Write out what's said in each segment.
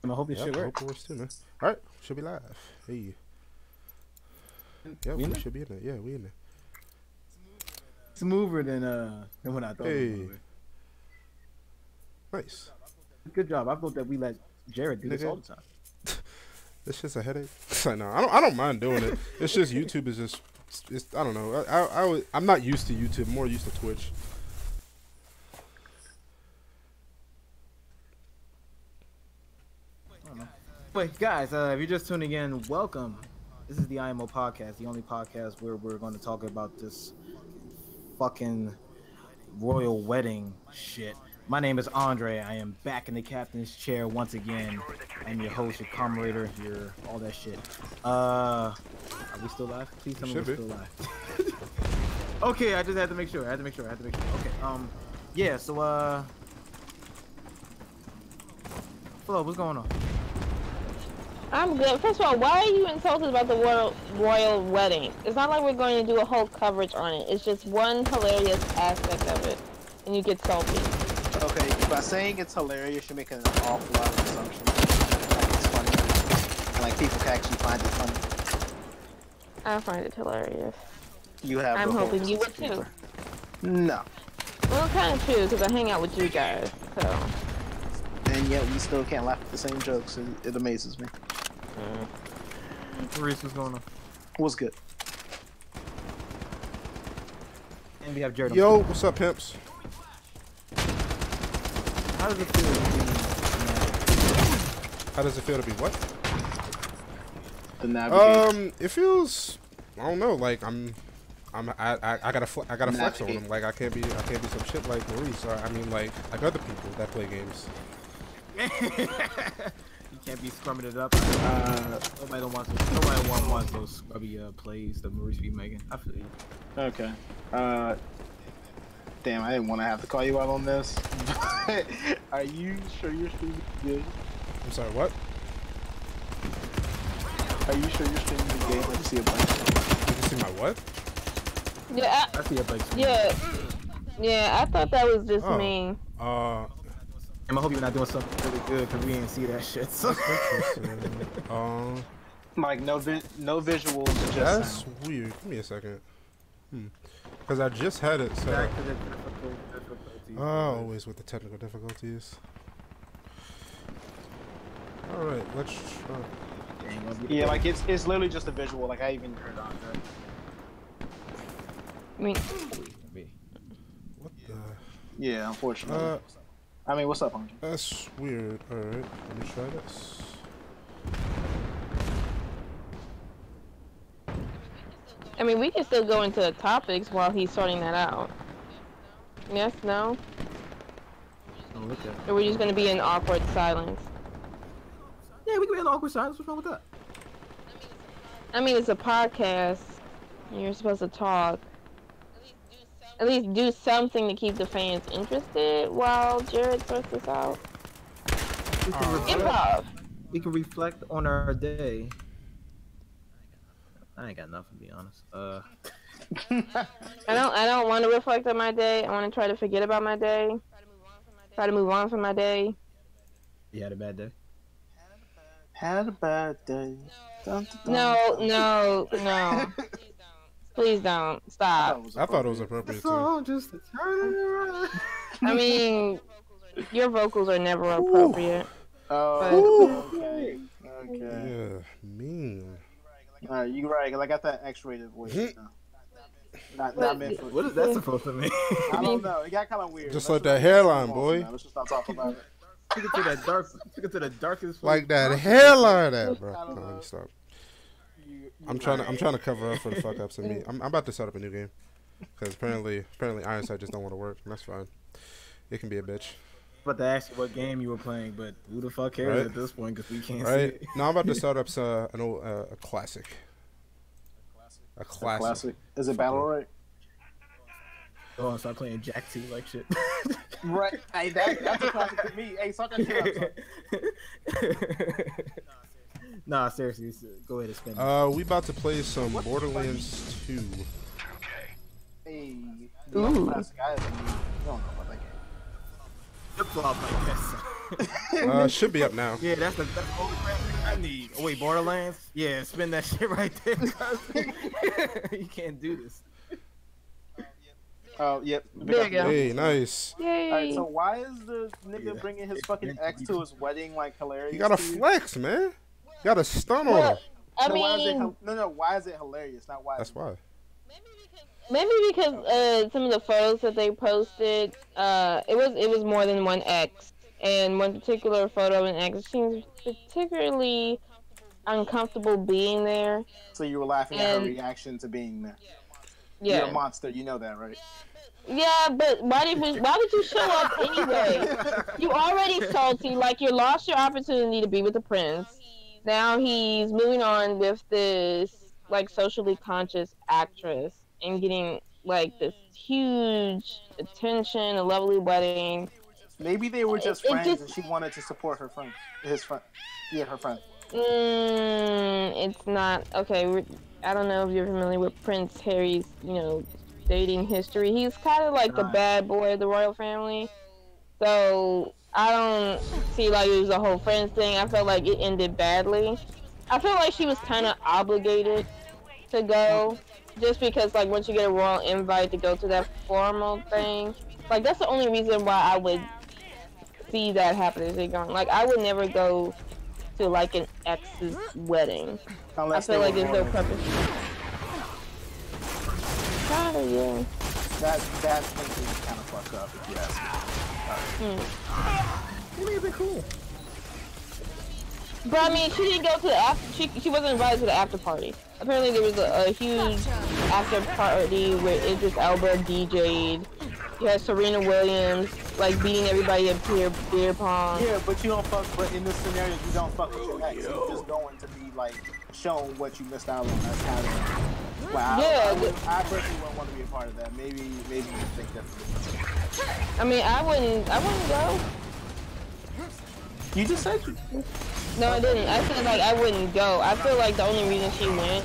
I hope this shit I works. hope it works too, man. All right, should be live. Hey. Yeah, we should be in there. Yeah, we in there. Smoother than when I thought it was. Hey. Nice. Good job. I thought that we let Jared do this all the time. It's just a headache. I know. I don't mind doing it. It's just YouTube is just. I don't know. I'm not used to YouTube. I'm more used to Twitch. Wait, guys, if you're just tuning in, welcome. This is the IMO Podcast, the only podcast where we're going to talk about this fucking royal wedding shit. My name is Andre. I am back in the captain's chair once again. I'm your host, your comrade, your all that shit. Are we still live? Please tell me we're still live. Okay, I just had to make sure. Okay, yeah, so, Flo, what's going on? I'm good. First of all, why are you insulted about the royal wedding? It's not like we're going to do a whole coverage on it. It's just one hilarious aspect of it, and you get salty. Okay, by saying it's hilarious, you're making an awful lot of assumptions. Like it's funny, and like people can actually find it funny. I find it hilarious. You have. I'm hoping you would too. No. Well, kind of true, because I hang out with you guys, so. And yet we still can't laugh at the same jokes. It amazes me. Maurice, what's going on? What's good? And we have Jared. Yo, what's up, pimps? How does it feel to be? How does it feel to be what? The navigator. It feels. I don't know. Like I gotta flex on them. Like I can't be some shit like Maurice. Or, I mean, like other people that play games. You can't be scrumming it up. Nobody wants those scrubby plays that Maurice be making. I feel you. Okay. Damn, I didn't want to have to call you out on this. Are you sure you're streaming good? I'm sorry, what? Are you sure you're streaming the game? Let me see a bunch. You can see my what? Yeah. I see a bunch. Yeah. I thought that was just me. I hope you're not doing something really good because we didn't see that shit. So. Like no visuals, just that's sound. Weird. Give me a second. Because I just had it set up. Always with the technical difficulties. All right, let's try. Yeah, like it's literally just a visual. Like I even turned on that. I mean, what the? Yeah, unfortunately. I mean, what's up, Andre? That's weird. All right, let me try this. I mean, we can still go into the topics while he's sorting that out. Yes, no? Oh, okay. Or we're just gonna be in awkward silence? Yeah, we can be in awkward silence. What's wrong with that? I mean, it's a podcast. You're supposed to talk. At least do something to keep the fans interested while Jared sorts this out. Improv. We can reflect on our day. I ain't got nothing to be honest. I don't want to reflect on my day. I want to try to forget about my day. Try to move on from my day. You had a bad day? Had a bad day. Dun, dun, dun. No. Please don't. Stop. I thought it was appropriate too. Just to turn it around. I mean, your vocals are never appropriate. Oh, okay. Yeah, mean. Alright, you're right, because I got that X-rated voice. Not meant for. What is that supposed to mean? I don't know. It got kind of weird. Just like that hairline, boy. Let's just not talk about it. Took it to the darkest. Like that hairline, that bro. No, let me stop. I'm trying to cover up for the fuck ups in me. I'm about to set up a new game because apparently Ironside just don't want to work. And that's fine. It can be a bitch. About to ask you what game you were playing, but who the fuck cares at this point because we can't see it. No, I'm about to start up an old a classic. A classic. Is it battle right? Oh, start playing Jack 2 like shit. Right. Hey, that's a classic to me. Hey, suck that shit up. Nah, seriously, go ahead and spin it. We about to play some Borderlands 2. Hey. Ooh. Classic. I don't know about that game. Flip-flop, I guess. Should be up now. Yeah, that's the only graphic I need. Oh wait, Borderlands? Yeah, spin that shit right there. You can't do this. Oh, yep. There you go. Hey, nice. Yay. Alright, so why is the nigga bringing his fucking ex to his wedding like hilarious? You gotta to you? flex, man. You gotta stun on him. I No, why is it mean, why is it hilarious? Not why. That's why. maybe because some of the photos that they posted, it was more than one ex, and one particular photo of an ex seems particularly uncomfortable being there. So you were laughing at her reaction to being there. Yeah. You're a monster, you know that, right? Yeah, but why would you show up anyway? You already salty, like you lost your opportunity to be with the prince. Now he's moving on with this like socially conscious actress and getting like this huge attention, a lovely wedding. Maybe they were just friends and she wanted to support her friend. His friend. Yeah, her friend. It's not okay. I don't know if you're familiar with Prince Harry's, dating history. He's kind of like the bad boy of the royal family. So I don't see like it was a whole friends thing. I felt like it ended badly. I feel like she was kind of obligated to go, just because like once you get a royal invite to go to that formal thing, like that's the only reason why I would see that happen. Is it going? Like I would never go to like an ex's wedding. Unless I feel like there's no purpose. Kinda, yeah. That thinking is kind of fucked up if you ask me. It would have been cool. But I mean, she didn't go to the after. She wasn't invited to the after party. Apparently, there was a huge after party where Idris Elba DJ'd. You had Serena Williams like beating everybody at beer pong. Yeah, but you don't fuck. But in this scenario, you don't fuck with your ex. You're just going to be like shown what you missed out on. That's kind of. Wow. Yeah. I personally wouldn't want to be a part of that. Maybe you think differently. I mean, I wouldn't go. You just said you. No, I didn't. I said like I wouldn't go. I feel like the only reason she went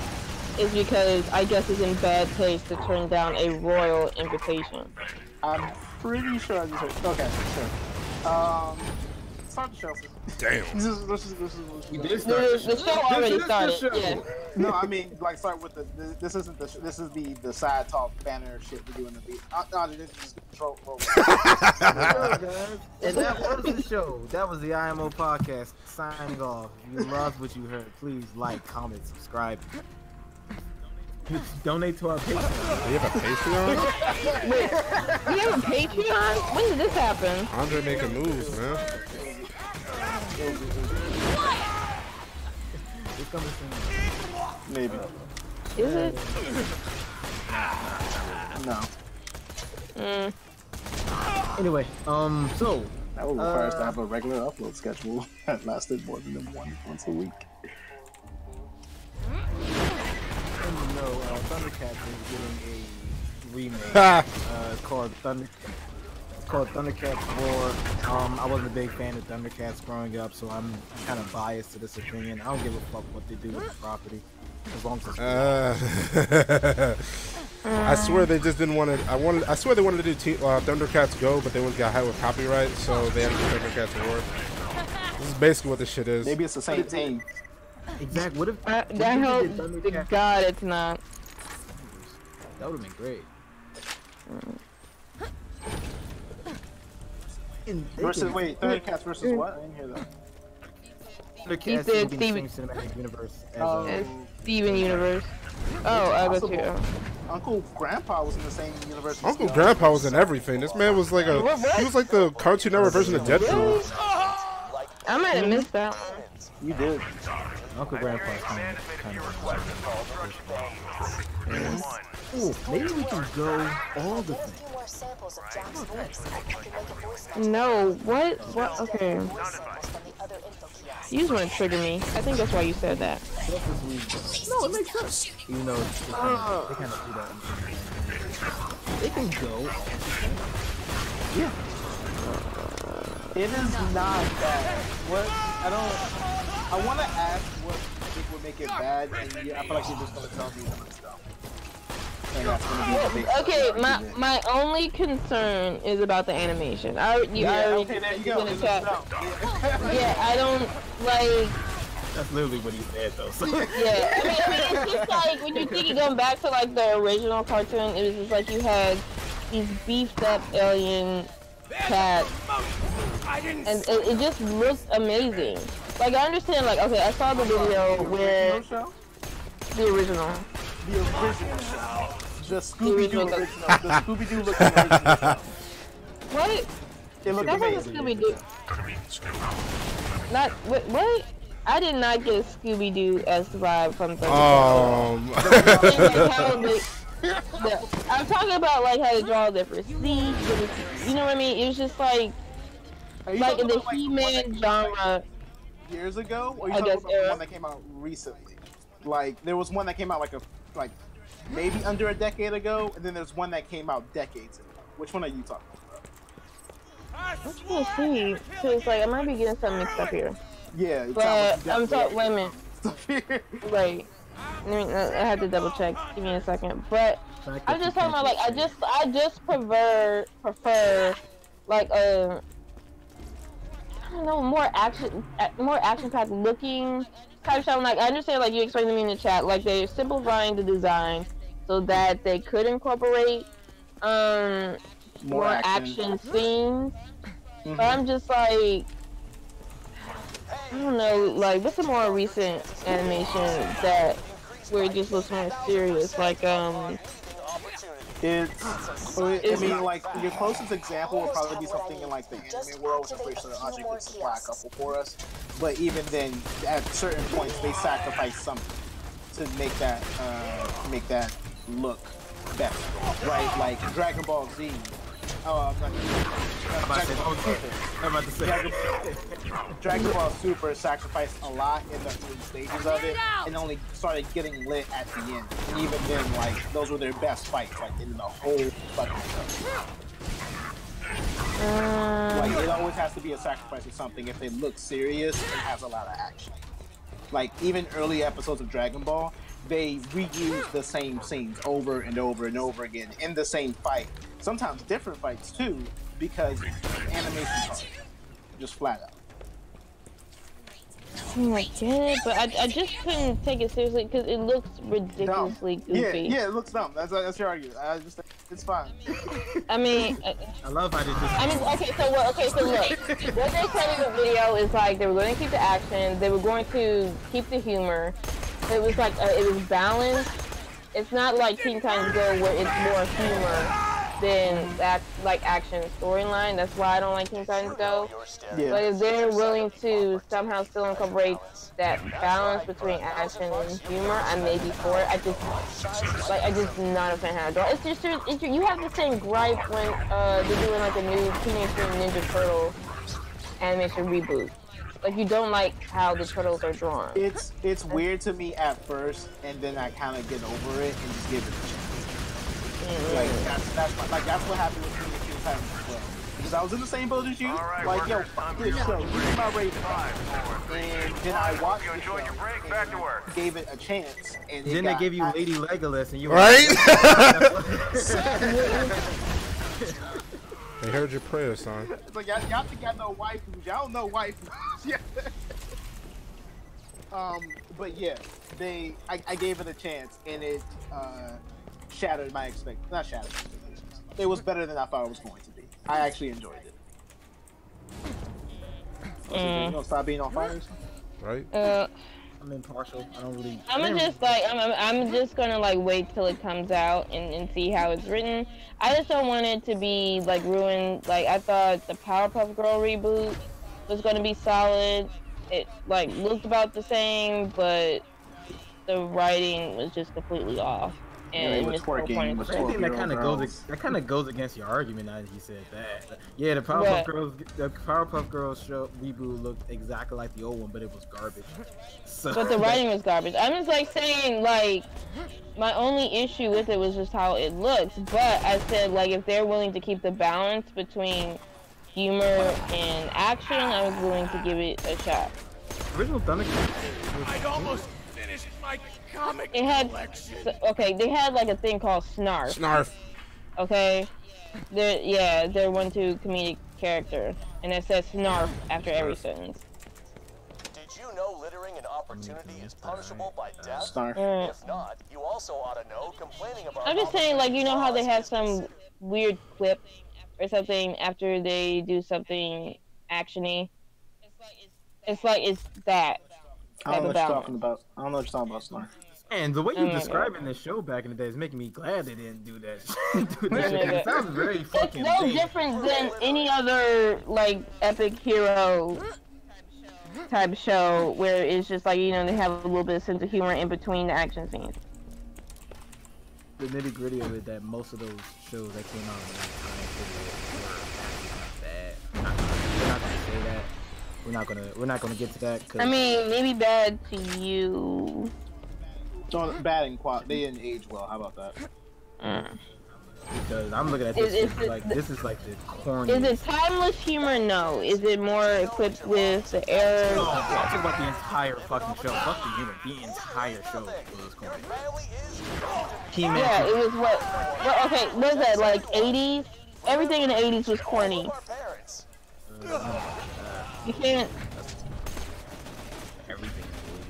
is because I guess it's in bad taste to turn down a royal invitation. I'm pretty sure I just heard. Okay, sure. Start the show. Damn. The show already started. Yeah. No, I mean, like, start with this isn't the. This is the side talk banner shit we do in the beat. This is just control. And that was the show. That was the IMO Podcast. Signing off. If you loved what you heard, please like, comment, subscribe. Donate to our Patreon. You have a Patreon? Wait, you have a Patreon? When did this happen? Andre making moves, man. It's coming soon. Maybe. Is it? No. Anyway, so That would require us to have a regular upload schedule that lasted more than once a week. Thundercats is getting a remake. It's called Thundercats Roar. I wasn't a big fan of Thundercats growing up, so I'm kind of biased to this opinion. I don't give a fuck what they do with the property, as long as it's I swear they just didn't want to. I swear they wanted to do Thundercats Go, but they would got hit with copyright, so they had to do Thundercats Roar. This is basically what this shit is. Maybe it's the same team. Exactly. What if that helps? To God, it's not. That would have been great. Wait, Thundercats versus what? I didn't hear that. Thundercats said will be in the same cinematic universe as Steven Universe. Oh, I got you. Uncle Grandpa was in the same universe. Uncle Grandpa was in everything. This man was like he was like the Cartoon Network version of Deadpool. I might have missed that one. You did. Uncle Grandpa's kind of. Ooh, maybe we can go all the things. No, what? What? Okay. You just want to trigger me. I think that's why you said that. No, it makes sense. You know, they kind of do that. They can go. Yeah. It is not bad. What? I want to ask what you think would make it bad, and I feel like you're just going to tell me some stuff. And that's gonna be the big okay, my only concern is about the animation. Okay, there you go. Yeah, I don't like. That's literally what he said, though. So. Yeah, I mean, it's just like when you think of going back to like the original cartoon, it was just like you had these beefed up alien cats, and it just looked amazing. Like I understand, like okay, I saw the video where the original. The Scooby-Doo original. The Scooby-Doo looking original show. What? It looked That's like a amazing. Scooby-Doo. Not what? I did not get a Scooby-Doo-esque vibe from the I'm talking about like how to draw different scenes. You know what I mean? It was just like in the He-Man genre. Years ago, or you talking about the one that came out recently? Like there was one that came out like maybe under a decade ago, and then there's one that came out decades ago. Which one are you talking about? I'm trying to see, cause like I might be getting something mixed up here. Yeah, but I'm talking. Wait a minute. Right. I have to double check. Give me a second. But I'm just talking about like I just prefer like I don't know, more action packed looking type show. Like I understand, like you explained to me in the chat, like they're simplifying the design so that they could incorporate more action scenes. But I'm just like, I don't know, like what's the more recent animation that where it just looks more serious? Like I mean, like your closest example would probably be something in like the anime world, which I'm pretty sure Audrey can supply a couple for us. But even then, at certain points, they sacrifice something to make that look better, right? Like Dragon Ball Z. I'm about to say. Dragon Ball Super sacrificed a lot in the early stages of it, and only started getting lit at the end. And even then, like those were their best fights, like in the whole fucking show. Like it always has to be a sacrifice of something if they look serious and has a lot of action. Like even early episodes of Dragon Ball, they reuse the same scenes over and over and over again in the same fight. Sometimes different fights too, because animation's hard. Just flat out. I get it, but I just couldn't take it seriously because it looks ridiculously goofy. Yeah, it looks dumb. That's your argument. I just think it's fine. I mean, I love how they just. I mean, so look. What they said in the video is like they were going to keep the action, they were going to keep the humor. It was like it was balanced. It's not like Teen Titans Go where it's more humor than that like action storyline. That's why I don't like Teen Titans Go. Yeah. But if they're willing to somehow still incorporate that balance between action and humor, I may be for it. I just not a fan of how to draw. It's just you have the same gripe when they're doing like a new Teenage Mutant Ninja Turtle animation reboot. Like you don't like how the turtles are drawn. It's weird to me at first, and then I kind of get over it and just give it a chance. Like that's what happened with me a few times as well. Because I was in the same boat as you. Right, like yo, fuck this show. Give me my rating. And then I watched the show and gave it a chance. And then they give you Lady Legolas, and you were right. They heard your prayer, son. It's like y'all think y'all know waifus. Y'all don't know waifus. Yeah. But yeah, I gave it a chance, and it shattered my expectations. Not shattered expectations. It was better than I thought it was going to be. I actually enjoyed it. You gonna stop being on fire? Right. I'm impartial. I don't really. I'm just gonna like wait till it comes out and see how it's written. I just don't want it to be like ruined. Like I thought the Powerpuff Girl reboot was gonna be solid. It like looked about the same, but the writing was just completely off. And it's quirky. I think that kind of goes against your argument now that you said that. Yeah, the Powerpuff Girls show reboot looked exactly like the old one, but it was garbage. So, but the writing was garbage. I'm just like saying like my only issue with it was just how it looks. But I said like if they're willing to keep the balance between humor and action, I was willing to give it a shot. Original Thundercats. I'd almost finished my comic It had collection. okay. They had like a thing called Snarf. Snarf. Okay, they're one-two comedic character, and it says Snarf after every sentence. Did you know littering an opportunity is punishable by death? Snarf. If not, you also ought to know complaining about. I'm just saying, like, you know how they have some weird clip or something after they do something actiony. It's that. I don't know what you're talking about. I don't know what you're talking about, Snarf. And the way you're describing this show back in the day is making me glad they didn't do that. It sounds very It's fucking. no different than any other like epic hero type show where it's just like, you know, they have a little bit of sense of humor in between the action scenes. The nitty gritty of it, that most of those shows that came out in that time period were actually not bad. We're not gonna say that. We're not gonna get to that. I mean, maybe bad to you. So bad in quality. They didn't age well. How about that? Because I'm looking at this this is like the corny. Is it timeless humor? No. Is it more equipped with the errors? No, I'm talking about the entire fucking show. Fuck the humor. The entire show was corny. He-Man. Yeah, it was what okay, what is that, like 80s? Everything in the 80s was corny. You can't. Everything.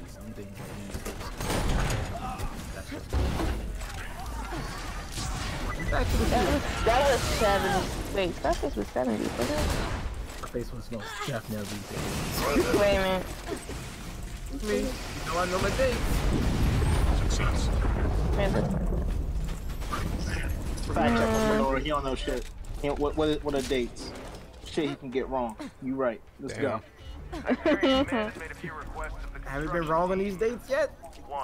Something. That was 70s. Wait, Scarface was 70s, wasn't it? Face was most definitely Wait a minute. me. You know I know my dates. Man, that's Fact check with Flonora. He don't know shit. What are dates? Shit he can get wrong. You right. Let's go. Haven't been wrong on these dates yet?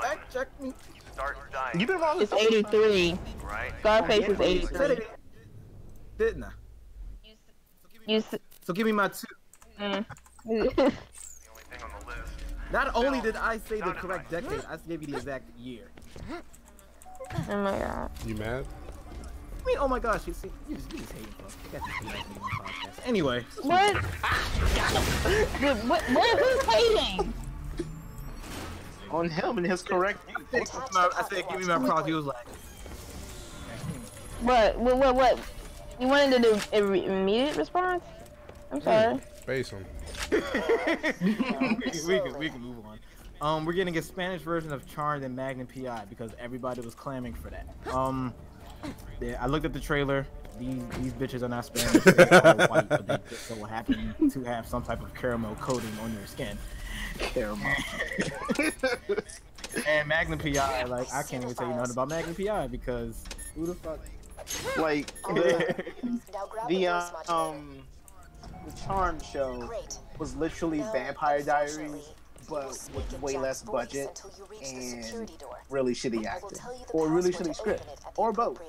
Fact check me. You been wrong. It's 83. Scarface is 83. Didn't I? So give me my 2. Not only did I say the correct decade, I gave you the exact year. Oh my god. You mad? I mean, oh my gosh, you see, you just hating, bro. I got this on the podcast. Anyway. What? Who's hating? On him and his correct. I said, give me my props. He was like, What? You wanted to do immediate response? I'm sorry. Face him. we can move on. We're getting a Spanish version of Charmed and Magnum PI because everybody was clamoring for that. Yeah, I looked at the trailer. These bitches are not Spanish. They're all white, but they just so happen to have some type of caramel coating on their skin. Caramel. And Magnum PI, like, I can't even tell you nothing about Magnum PI because who the fuck? Like the Charmed show was literally Vampire Diaries, but with way less budget and really shitty acting, or really shitty script, or both.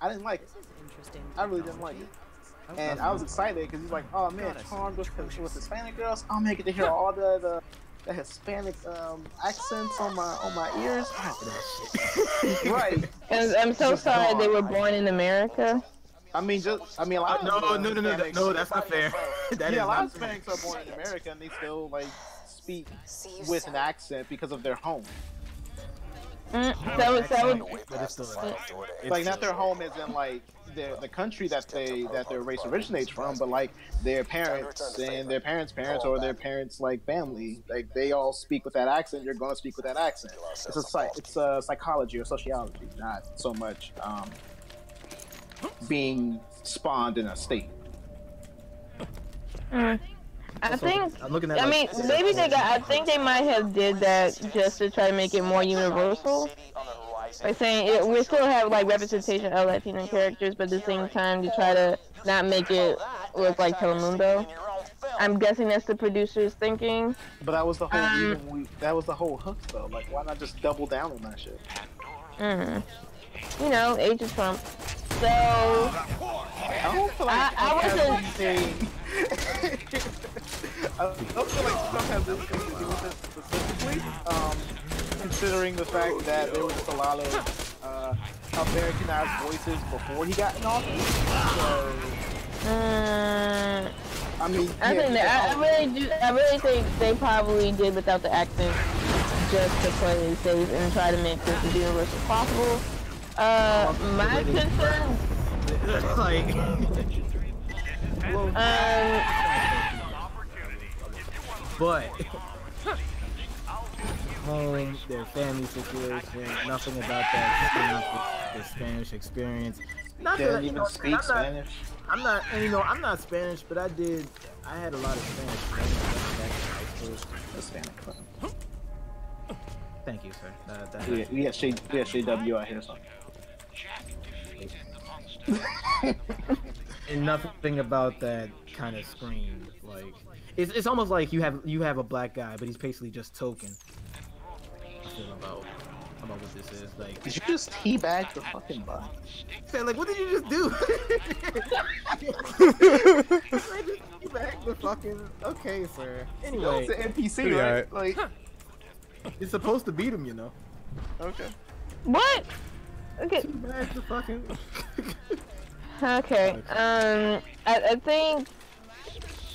I didn't like it. I really didn't like it. And I was excited because he's like, oh man, Charmed with Hispanic girls. I'm gonna get to hear all the Hispanic accents on my ears. Right. And I'm so sorry they were born in America. A lot of No, that's not fair. A lot of Hispanics are born in America and they still like speak with an accent because of their home. Like not their home as in like the country that their race originates from, but like their parents and their parents' parents or their parents' like family, like they all speak with that accent. You're gonna speak with that accent. It's a psychology or sociology, not so much being spawned in a state. I think. I'm looking at, I mean, maybe I think they might have did that just to try to make it more universal. By saying we still have like representation of Latino characters, but at the same time to try to not make it look like Telemundo. I'm guessing that's the producer's thinking. But that was the whole reason that was the whole hook though. Like, why not just double down on that shit? You know, age of Trump. So I don't feel like I wasn't. I don't feel like Trump has anything to do with it specifically. Considering the fact that there was just a lot of Americanized voices before he got in office. So, I mean, I think that I really think they probably did without the accent just to play it safe and try to make this as universal as possible. My concern, like, but home, their family situation, nothing about that the Spanish experience. Not they that didn't even speak Spanish. I'm not, and I'm not Spanish, but I had a lot of Spanish friends back in high school. Hispanic. Thank you, sir. We got JW out here, so. And nothing about that kind of screamed like it's almost like you have a black guy, but he's basically just token. I feel about what this is like. Did you just teabag the fucking bot? Say, like, what did you just do? Teabag the fucking. Okay, sir. Anyway, it's an NPC, right? Like, you're supposed to beat him, Okay. what? Okay. Teabag the fucking. Okay. I think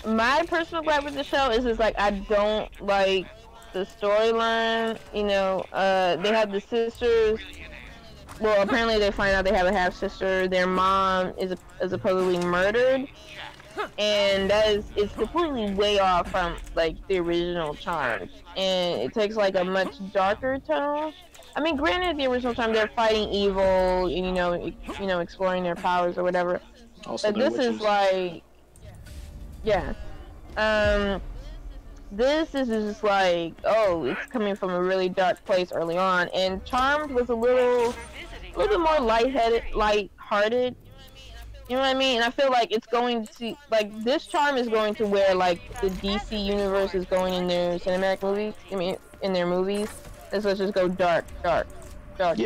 my personal gripe with the show is just like I don't like the storyline. They have the sisters. Well, apparently they find out they have a half sister. Their mom is supposedly murdered, and it's completely way off from like the original Charmed, and it takes like a much darker tone. I mean, granted, the original time they're fighting evil, exploring their powers or whatever. Also, but this is like, yeah. This is just like, oh, it's coming from a really dark place early on, and Charmed was a little bit more lighthearted. You know what I mean? And I feel like it's going to, like, this Charm is going to where like the DC universe is going in their cinematic movies. I mean, in their movies. Let's just go dark yeah. dark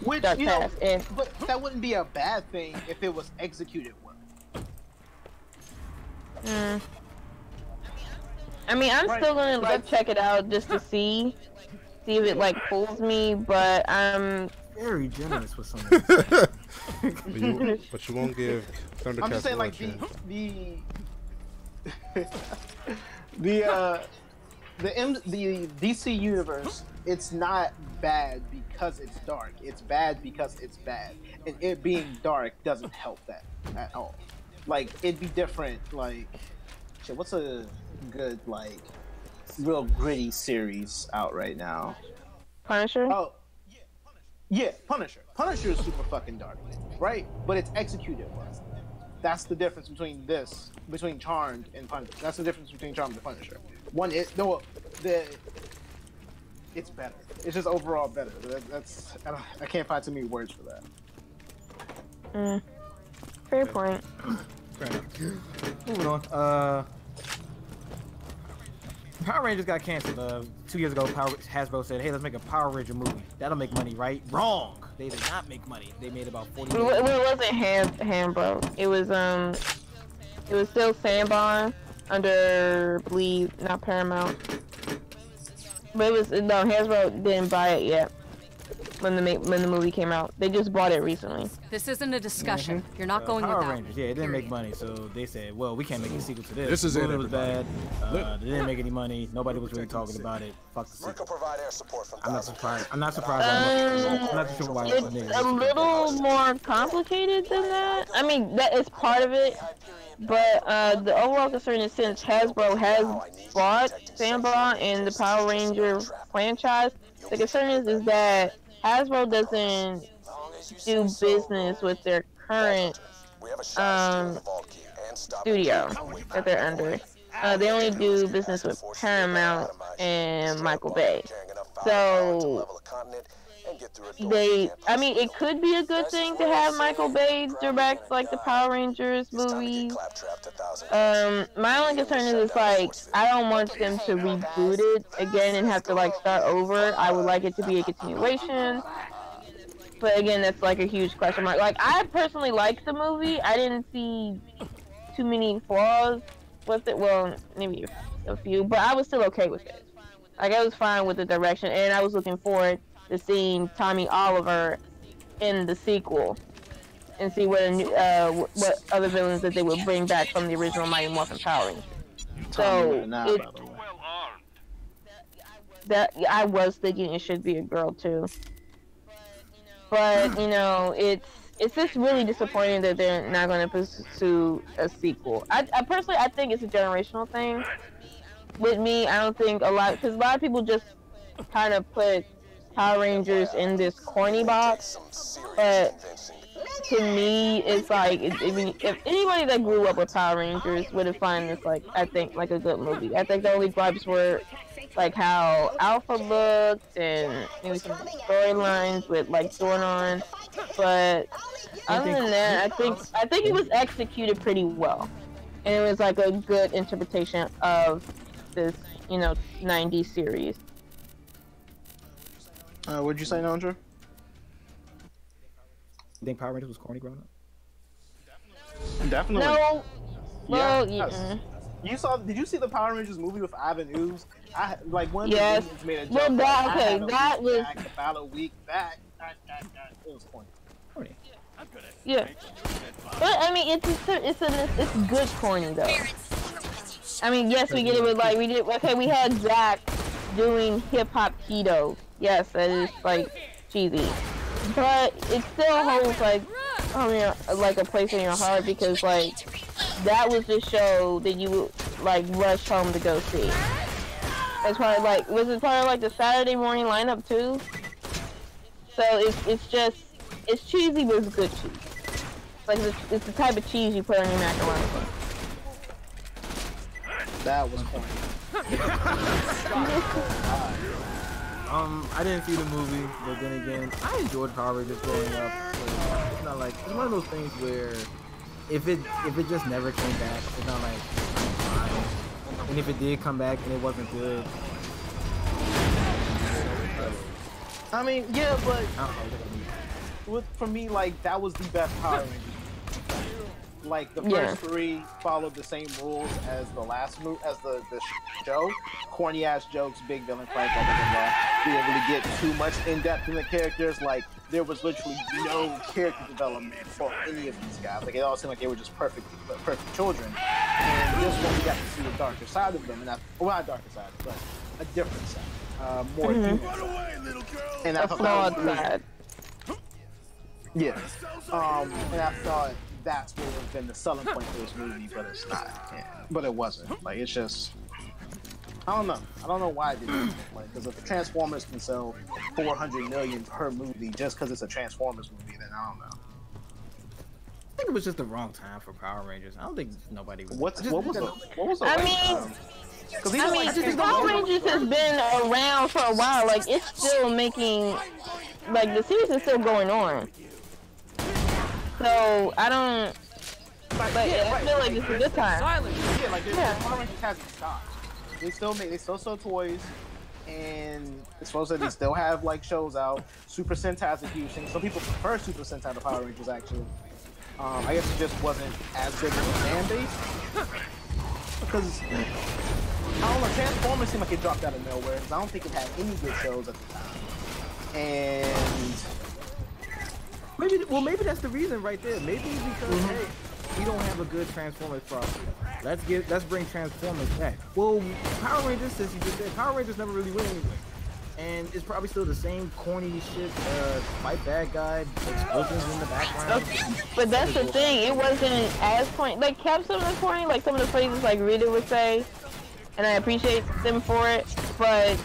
Which, past. But that wouldn't be a bad thing if it was executed well. I mean, I'm still gonna like check it out just to see if it like pulls me, but I'm very generous with some. But you won't give Thundercats. I'm just saying, like the DC universe, it's not bad because it's dark. It's bad because it's bad, and it being dark doesn't help that at all. Like, it'd be different. Like, shit, what's a good like real gritty series out right now? Punisher. Oh, yeah, Punisher. Punisher is super fucking dark, right? But it's executed well. That's the difference between Charmed and Punisher. That's the difference between Charmed and Punisher. It's better. It's just overall better. I can't find too many words for that. Fair point. Moving on. Power Rangers got canceled 2 years ago. Hasbro said, "Hey, let's make a Power Ranger movie. That'll make money, right?" Wrong. They did not make money. They made about 40 million. Well, it wasn't Hasbro. It was still Sandbon under, I believe, not Paramount. But Hasbro didn't buy it yet when the movie came out. They just bought it recently. This isn't a discussion. You're not going Power without. Rangers, it didn't make money, so they said, "Well, we can't make a sequel to this. This is it, was bad. everybody. They didn't make any money. Nobody was really talking about it. Fuck the Rick sequel." will provide air support from I'm not Thousand surprised. I'm not surprised. I'm not sure why. It's a little more complicated than that. I mean, that is part of it, but the overall concern is since Hasbro has bought Sandbon and the Power Ranger franchise, the concern is that Hasbro doesn't do business with their current studio that they're under. They only do business with Paramount and Michael Bay. So it could be a good thing to have Michael Bay direct like the Power Rangers movies. My only concern is like I don't want them to reboot it again and have to like start over. I would like it to be a continuation. But again, that's like a huge question mark. Like, I personally liked the movie. I didn't see too many flaws with it. Well, maybe a few, but I was still okay with it. Like, I was fine with the direction, and I was looking forward to seeing Tommy Oliver in the sequel. and see what other villains that they would bring back from the original Mighty Morphin Power Rangers. So that I was thinking it should be a girl too, but you know, it's just really disappointing that they're not going to pursue a sequel. I personally, I think it's a generational thing. With me, I don't think because a lot of people just kind of put Power Rangers in this corny box, but to me, it's like, I mean, if anybody that grew up with Power Rangers would have found this, like, I think, like a good movie. I think the only gripes were like how Alpha looked and maybe some storylines with like Zordon, but other than that, I think it was executed pretty well, and it was like a good interpretation of this, you know, 90s series. What'd you say, Nandra? You think Power Rangers was corny growing up? Definitely. No. Well, yes. Did you see the Power Rangers movie with Ivan Ooze? One of yes. the made a joke. Well, that was about a week back. It was corny. Corny. Yeah. But I mean, it's good corny though. I mean, yes, we get it with like we had Zack doing hip hop keto. Yes, that is like cheesy, but it still holds like, I mean, like a place in your heart, because like that was the show that you would like rush home to go see. As part of like, was it part of like the Saturday morning lineup too? So it's cheesy, but it's good cheese. Like it's the type of cheese you put on your macaroni. That was corny. I didn't see the movie, but then again, I enjoyed Power Rangers growing up. So it's not like, it's one of those things where if it just never came back, it's not like fine. And if it did come back and it wasn't good, I mean, yeah, but for me, like, that was the best Power Rangers. Like, the first three followed the same rules as the last as the show. Corny ass jokes, big villain fight, blah blah blah. We didn't really get too much in depth in the characters. Like, there was literally no character development for any of these guys. Like, it all seemed like they were just perfect children. And this one, we got to see a darker side of them, and not a darker side, but a different side, more human. Run away, little girl. And I thought that was side. Yeah. And I thought that's what would have been the selling point for this movie, but it's not. Yeah. But it wasn't. Like, it's just, I don't know. I don't know why it didn't. Like, because if the Transformers can sell 400 million per movie just because it's a Transformers movie, then I don't know. I think it was just the wrong time for Power Rangers. I don't think nobody was. What was the I mean, Power Rangers has been around for a while. Like, it's still making, like, the series is still going on. So I don't. I feel like it's a good time. Yeah, like Power Rangers hasn't stopped. They still sell toys, and it's supposed that they still have like shows out. Super Sentai's a huge thing. Some people prefer Super Sentai to Power Rangers actually. I guess it just wasn't as big of a fan base because I don't know. Transformers seemed like it dropped out of nowhere because I don't think it had any good shows at the time, and. Maybe that's the reason right there. Maybe because hey, we don't have a good Transformers property. Let's bring Transformers back. Well, Power Rangers, since you just said, Power Rangers never really went anywhere, and it's probably still the same corny shit. Fight bad guy, explosions in the background. Okay. But that's the thing. It wasn't as corny. Like, kept some of the corny, like some of the phrases like Rita would say, and I appreciate them for it. But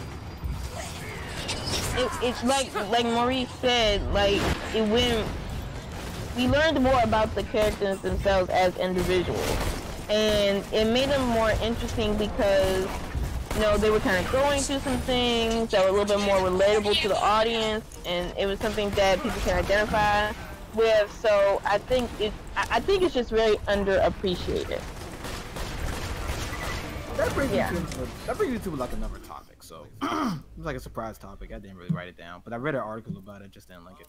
it's like Maurice said, like we learned more about the characters themselves as individuals, and it made them more interesting because, you know, they were kind of going through some things that were a little bit more relatable to the audience, and it was something that people can identify with. So I think it's just very underappreciated. That brings you to like another topic. So it was like a surprise topic. I didn't really write it down, but I read an article about it. Just didn't like it.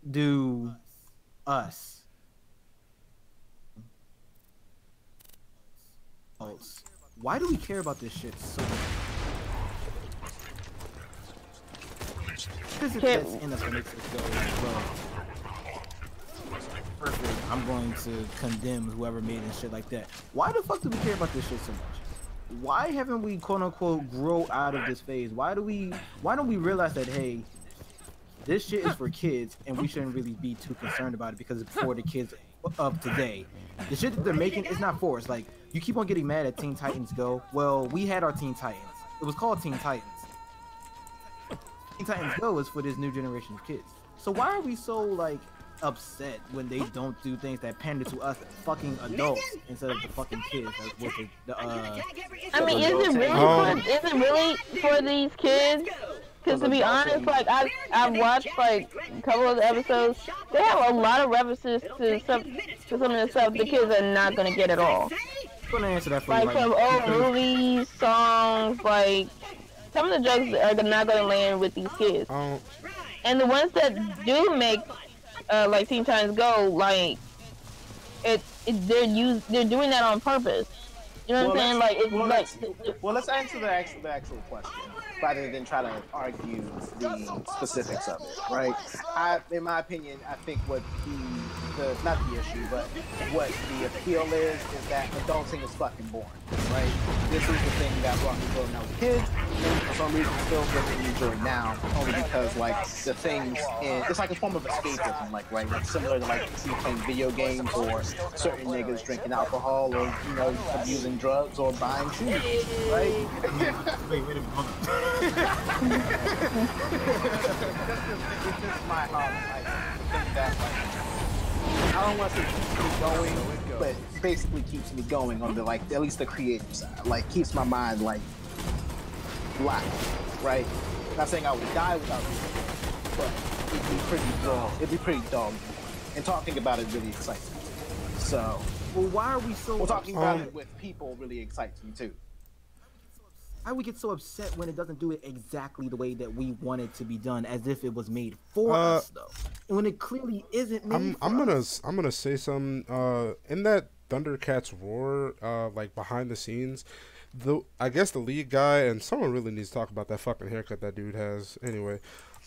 Do us why do we care about this shit so much? toxicity that's in us makes us go, well, perfect. I'm going to condemn whoever made it and shit like that. Why the fuck do we care about this shit so much? Why haven't we quote unquote grow out of this phase? Why don't we realize that, hey, this shit is for kids and we shouldn't really be too concerned about it because it's for the kids of today. The shit that they're making is not for us. Like, you keep on getting mad at Teen Titans Go. Well, we had our Teen Titans. It was called Teen Titans. Teen Titans Go is for this new generation of kids. So why are we so like upset when they don't do things that pander to us fucking adults instead of the fucking kids? Like with I mean, is it really for these kids? Because to be honest, like I've watched like a couple of the episodes. They have a lot of references to some of the stuff the kids are not gonna get at all. I'm gonna answer that for like you right from now. old movies, songs, like some of the jokes are not gonna land with these kids. And the ones that do make like Teen Titans Go, like they're doing that on purpose. You know what I'm saying? Like let's answer the actual question rather than try to argue the specifics of it, right? In my opinion, I think what not the issue, but what the appeal is that adulting is fucking boring, right? This is the thing that brought me growing up with kids, and for some reason still really enjoy now, only because like the things it's like a form of escapism, like right, like similar to like you playing video games or certain niggas drinking alcohol or abusing drugs or buying shoes, right? Wait a minute, hold on. It's just my thing that like I don't want to say keeps me going, but basically keeps me going on the like at least the creative side. Like keeps my mind like black, right? Not saying I would die without it, but it'd be pretty dull. It'd be pretty dull. And talking about it really excites me. So, well, why are we so? Well, talking about it with people really excites me too. Why we get so upset when it doesn't do it exactly the way that we want it to be done, as if it was made for us, though, and when it clearly isn't made. I'm gonna say something. In that Thundercats roar, like behind the scenes, I guess the lead guy and someone really needs to talk about that fucking haircut that dude has. Anyway,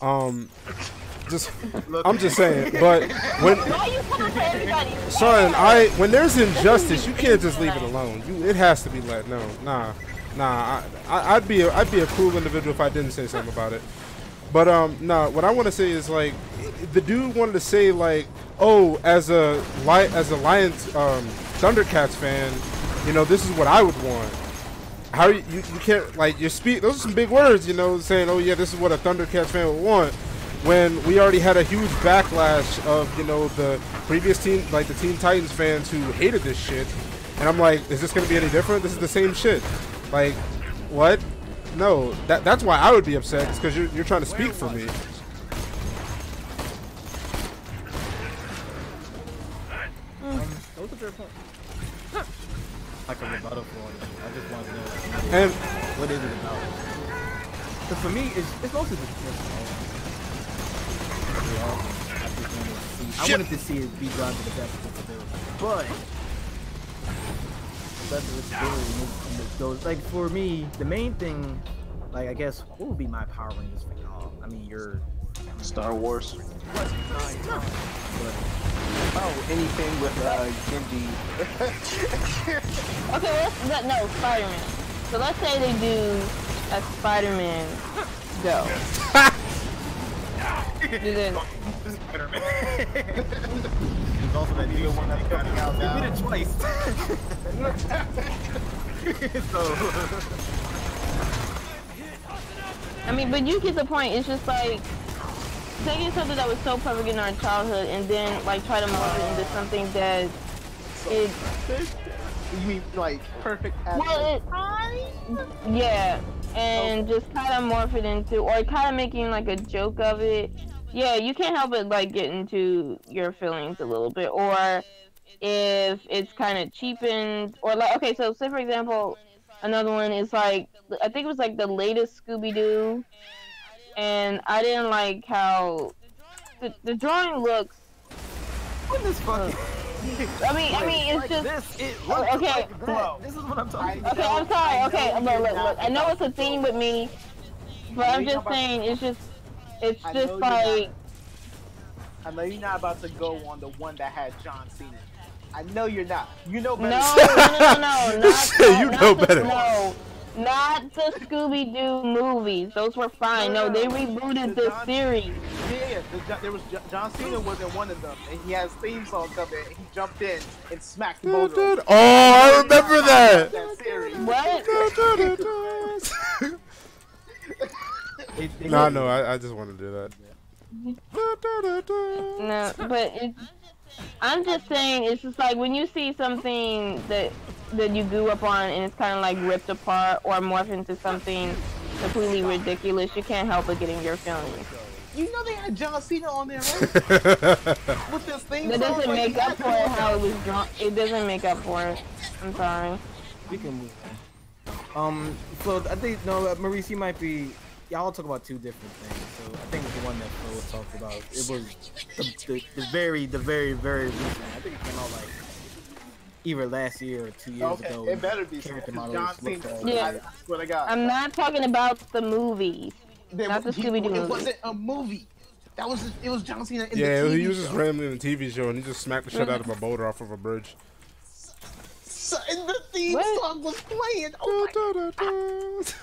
I'm just saying. But when when there's injustice, you can't just leave it alone. It has to be let known. Nah, I'd be a cool individual if I didn't say something about it. But what I want to say is like the dude wanted to say like, oh, as a Lions Thundercats fan, this is what I would want. How you can't like you speak? Those are some big words, saying, oh yeah, this is what a Thundercats fan would want. When we already had a huge backlash of the previous team, like the Teen Titans fans who hated this shit, and I'm like, is this gonna be any different? This is the same shit. Like, what? No, that's why I would be upset. It's because you're trying to speak for me. Those are good points. Like a rebuttal for it. I just want to know what is it about? Because for me, it's mostly the I wanted to see it be done to the best of its ability, but like for me, the main thing, like I guess, what would be my Power Rangers for y'all? I mean, you're Star Wars. Anything with Genji. Okay, no, Spider-Man. So let's say they do a Spider-Man Go. Do this. Spider-Man. There's also that new one that's coming out now. We did it twice. So. I mean, but you get the point. It's just like taking something that was so perfect in our childhood and then like try to morph it into something that it. You mean like perfect? Well, yeah, and just kind of morph it into, or kind of making like a joke of it. Yeah, you can't help but like get into your feelings a little bit, or if it's kind of cheapened, or like, okay, so say for example, another one is like, I think it was like the latest Scooby-Doo, and I didn't like how the drawing looks. What this fucking? I mean, it's like just this. It looks okay. Like that. This is what I'm talking about. Okay, I'm sorry. Okay, look. I know it's a theme with me, but I'm just saying it's It's just like. I know you're not about to go on the one that had John Cena. I know you're not. You know better. No. You know better. No, not the Scooby-Doo movies. Those were fine. No, they rebooted the series. Yeah. There was John Cena was in one of them, and he has theme song coming. And he jumped in and smacked both of them. Oh, I remember that. What? No, I just want to do that. No, but I'm just saying, it's just like when you see something that you grew up on and it's kind of like ripped apart or morphed into something completely ridiculous, you can't help but getting your feelings. You know they had John Cena on there, right? With this thing. That doesn't make up for it how it was drawn. It doesn't make up for it. I'm sorry. We can move on. So I think Maurice, you might be. Y'all talk about two different things. So I think the one that Phil talked about, it was the very recent. I think it came out like either last year or 2 years ago. It better be John Cena. Yeah, I swear to God. I'm not talking about the movies. Not the Scooby-Doo movies. It wasn't a movie. It was John Cena in the TV show. He was just randomly in a TV show and he just smacked the shit out of a boulder off of a bridge. So, and the theme song was playing. Oh my God.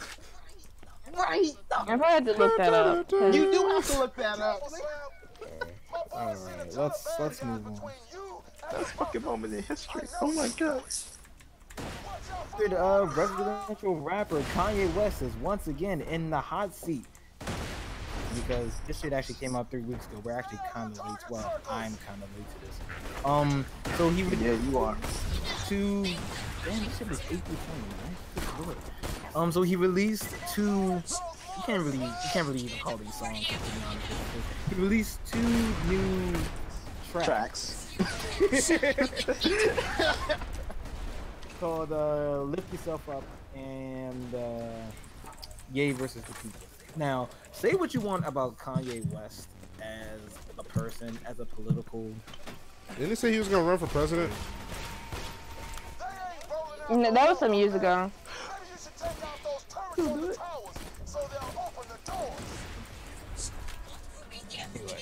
Right. I probably have to look that up. You do have to look that up. Alright, let's move on. That's a fucking moment in history. Oh my God. Residential rapper Kanye West is once again in the hot seat. Because this shit actually came out 3 weeks ago. We're actually kind of late. Well, I'm kind of late to this. So he would. Yeah, you are. Damn, this shit was April 20, right? So he released two. You can't really even call these songs, to be honest with you. He released 2 new tracks. Called "Lift Yourself Up" and "Ye versus the People." Now, say what you want about Kanye West as a person, as a political. Didn't he say he was gonna run for president? No, that was some years ago.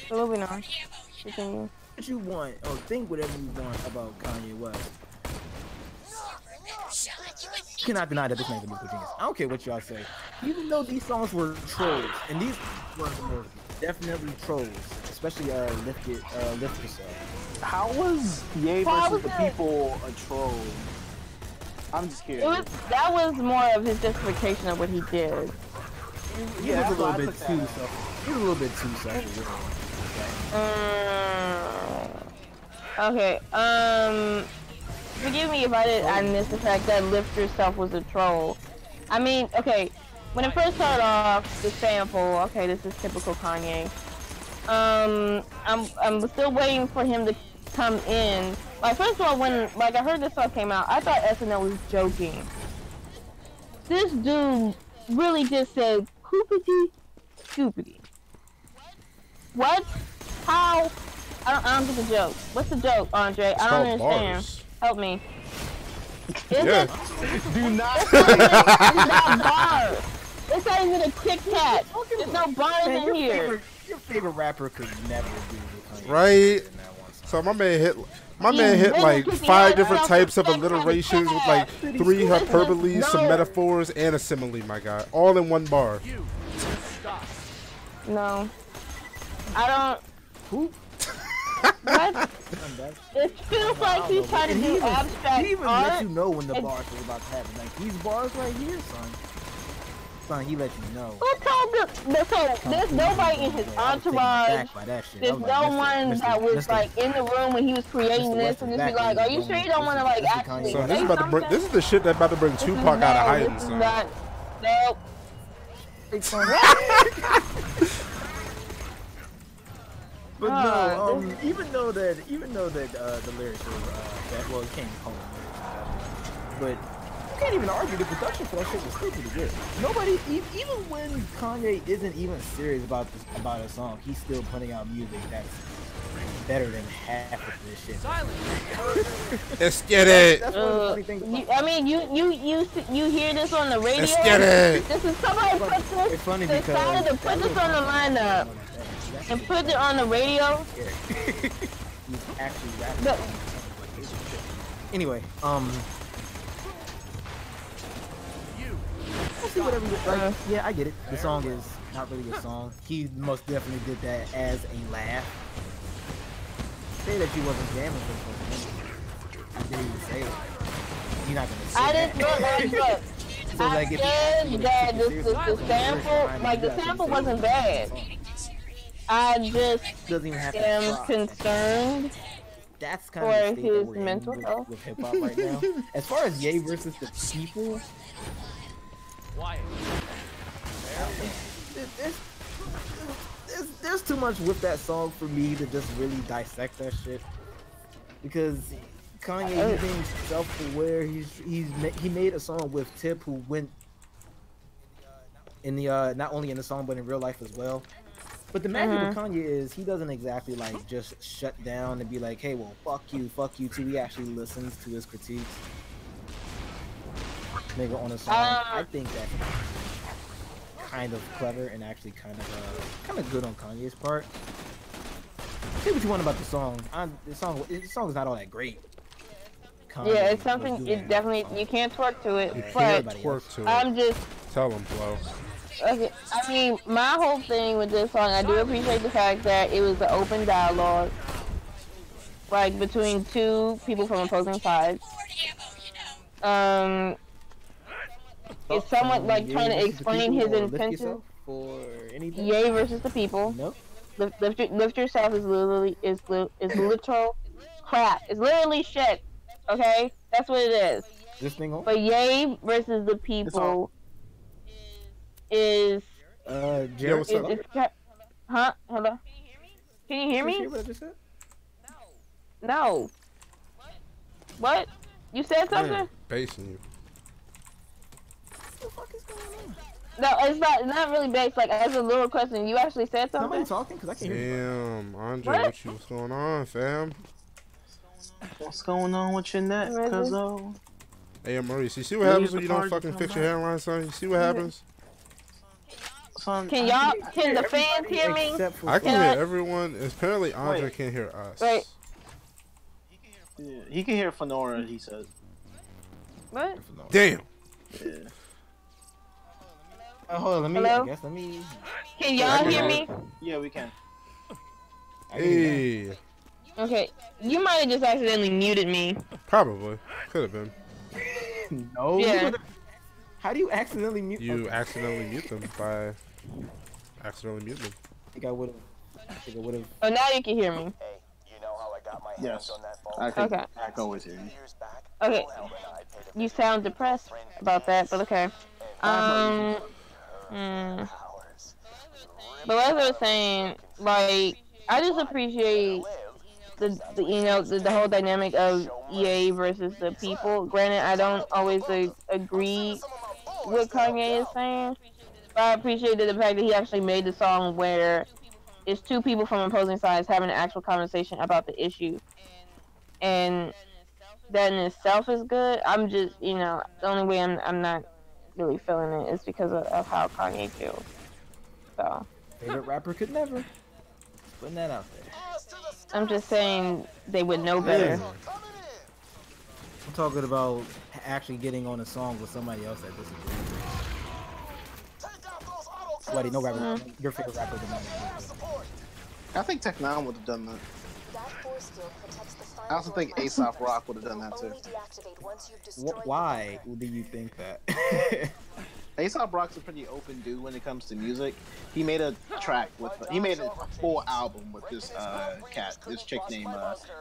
So moving on. Continue. What you want, or think whatever you want about Kanye West. You cannot deny that this man's a musical genius. I don't care what y'all say. Even though these songs were trolls, and these were definitely trolls, especially Lift Yourself. How was Ye versus the People a troll? I'm just curious. That was more of his justification of what he did. He was a little bit too self-aware. Okay. Forgive me if I missed the fact that Lift Yourself was a troll. I mean, okay, when it first started off, the sample, okay, this is typical Kanye. I'm still waiting for him to come in. Like, first of all, when I heard this song came out, I thought SNL was joking. This dude really just said, "Hoopity, scoopity." What? How? I don't get the joke. What's the joke, Andre? I don't understand. Bars. Help me. Yeah. Do not. It's not bars. It's not even a Kit Kat. There's no bars in here. Your favorite rapper could never do the Kanye. Right. So my man hit like 5 different types of alliterations with like 3 hyperboles, some metaphors, and a simile, my guy. All in one bar. No. I don't. Who? What? It feels like he's trying to do abstract He even art. let you know when the bars was about to happen. Like, these bars right here, son, he let you know. Who told there's nobody in his entourage. There's no one that was like in the room when he was creating this and just be like, "Are you sure you don't want to like actually?" So this is the shit that's about to bring Tupac out of hiding. Son. Nope. But no, even though that the lyrics were well, you can't call them lyrics, but you can't even argue the production for that shit was still pretty good. Nobody, even when Kanye isn't even serious about a song, he's still putting out music that's better than half of this shit. Let's get it. That's one of the funny things. I mean, you hear this on the radio? Let's get it. This is somebody put this. It's funny Decided because to put this on the lineup and put it on the radio. He's actually rapping. Anyway, we'll see whatever you like. Yeah, I get it. The song is not really a song. He most definitely did that as a laugh. Say that you wasn't jamming for the I didn't even say it. You're not gonna say I that. didn't look. So, I like, if said you that the seriously, sample, like the sample wasn't bad. I just doesn't even have to am try. concerned That's kind for of the state that his we're in mental health. with hip hop right now. As far as Ye versus the people, there's too much with that song for me to just really dissect that shit. Because Kanye, he's being self-aware. He made a song with Tip, who went in the not only in the song but in real life as well. But the magic with Kanye is he doesn't exactly like just shut down and be like, hey, well, fuck you too. He actually listens to his critiques. Nigga on a song. I think that's kind of clever and actually kind of good on Kanye's part. Say what you want about the song. The song is not all that great. Kanye Yeah, it's something. It definitely you can't twerk to it, but Twerk to it. I'm just. Tell him, Flo. Okay, I mean, my whole thing with this song, I do appreciate the fact that it was an open dialogue, like between two people from opposing sides. It's somewhat like trying to explain his intention. For anything. Ye versus the people. Nope. Lift yourself is literal crap. It's literally shit. Okay, that's what it is. This thing on? But Ye versus the people is Jared, what's up? huh? Hello? Can you hear me? What I just said? No. What? You said something? Basing you. What the fuck is going on? No, it's not really based. Like, as a little question, you actually said something? Somebody talking? Because I can't hear you. Damn, Andre, what's going on, fam? What's going on with your neck, cuzzo? Hey, Maurice, you see what happens when you don't fucking fix your hairline, son? You see what happens? Son, Can the fans hear me? I can hear everyone. Apparently, Andre can't hear us. Wait. Yeah, he can hear Flonora, he says. What? Damn. Yeah. Hold on, Hello? let me. Can y'all hear me? Yeah, we can. Hey. Okay, you might have just accidentally muted me. Probably. Could have been. No. Yeah. How do you accidentally mute? You accidentally mute them by accidentally mute them. I think I would have. Oh, now you can hear me. Hey, you know how I got my hands Yes. on that phone? I can Okay. always hear you. Years back, Okay, Wilhelm and I paid a you visit sound to depressed a friend about that, but okay. hours. But as I was saying, like, I just appreciate the whole dynamic of EA versus the people. Granted, I don't always agree with Kanye is saying, but I appreciated the fact that he actually made the song where it's two people from opposing sides having an actual conversation about the issue, and that in itself is good. I'm just, the only way I'm not really feeling it is because of how Kanye feels. So Favorite rapper could never. Putting that out there. I'm just saying they would know better. I'm talking about actually getting on a song with somebody else that disagrees. Sweaty, no rapper. Your favorite rapper would not. I think Tech Nine would have done that. I also think A$AP Rock would have done that too. Why do you think that? A$AP Rock's a pretty open dude when it comes to music. He made a track with, he made a full album with this this chick named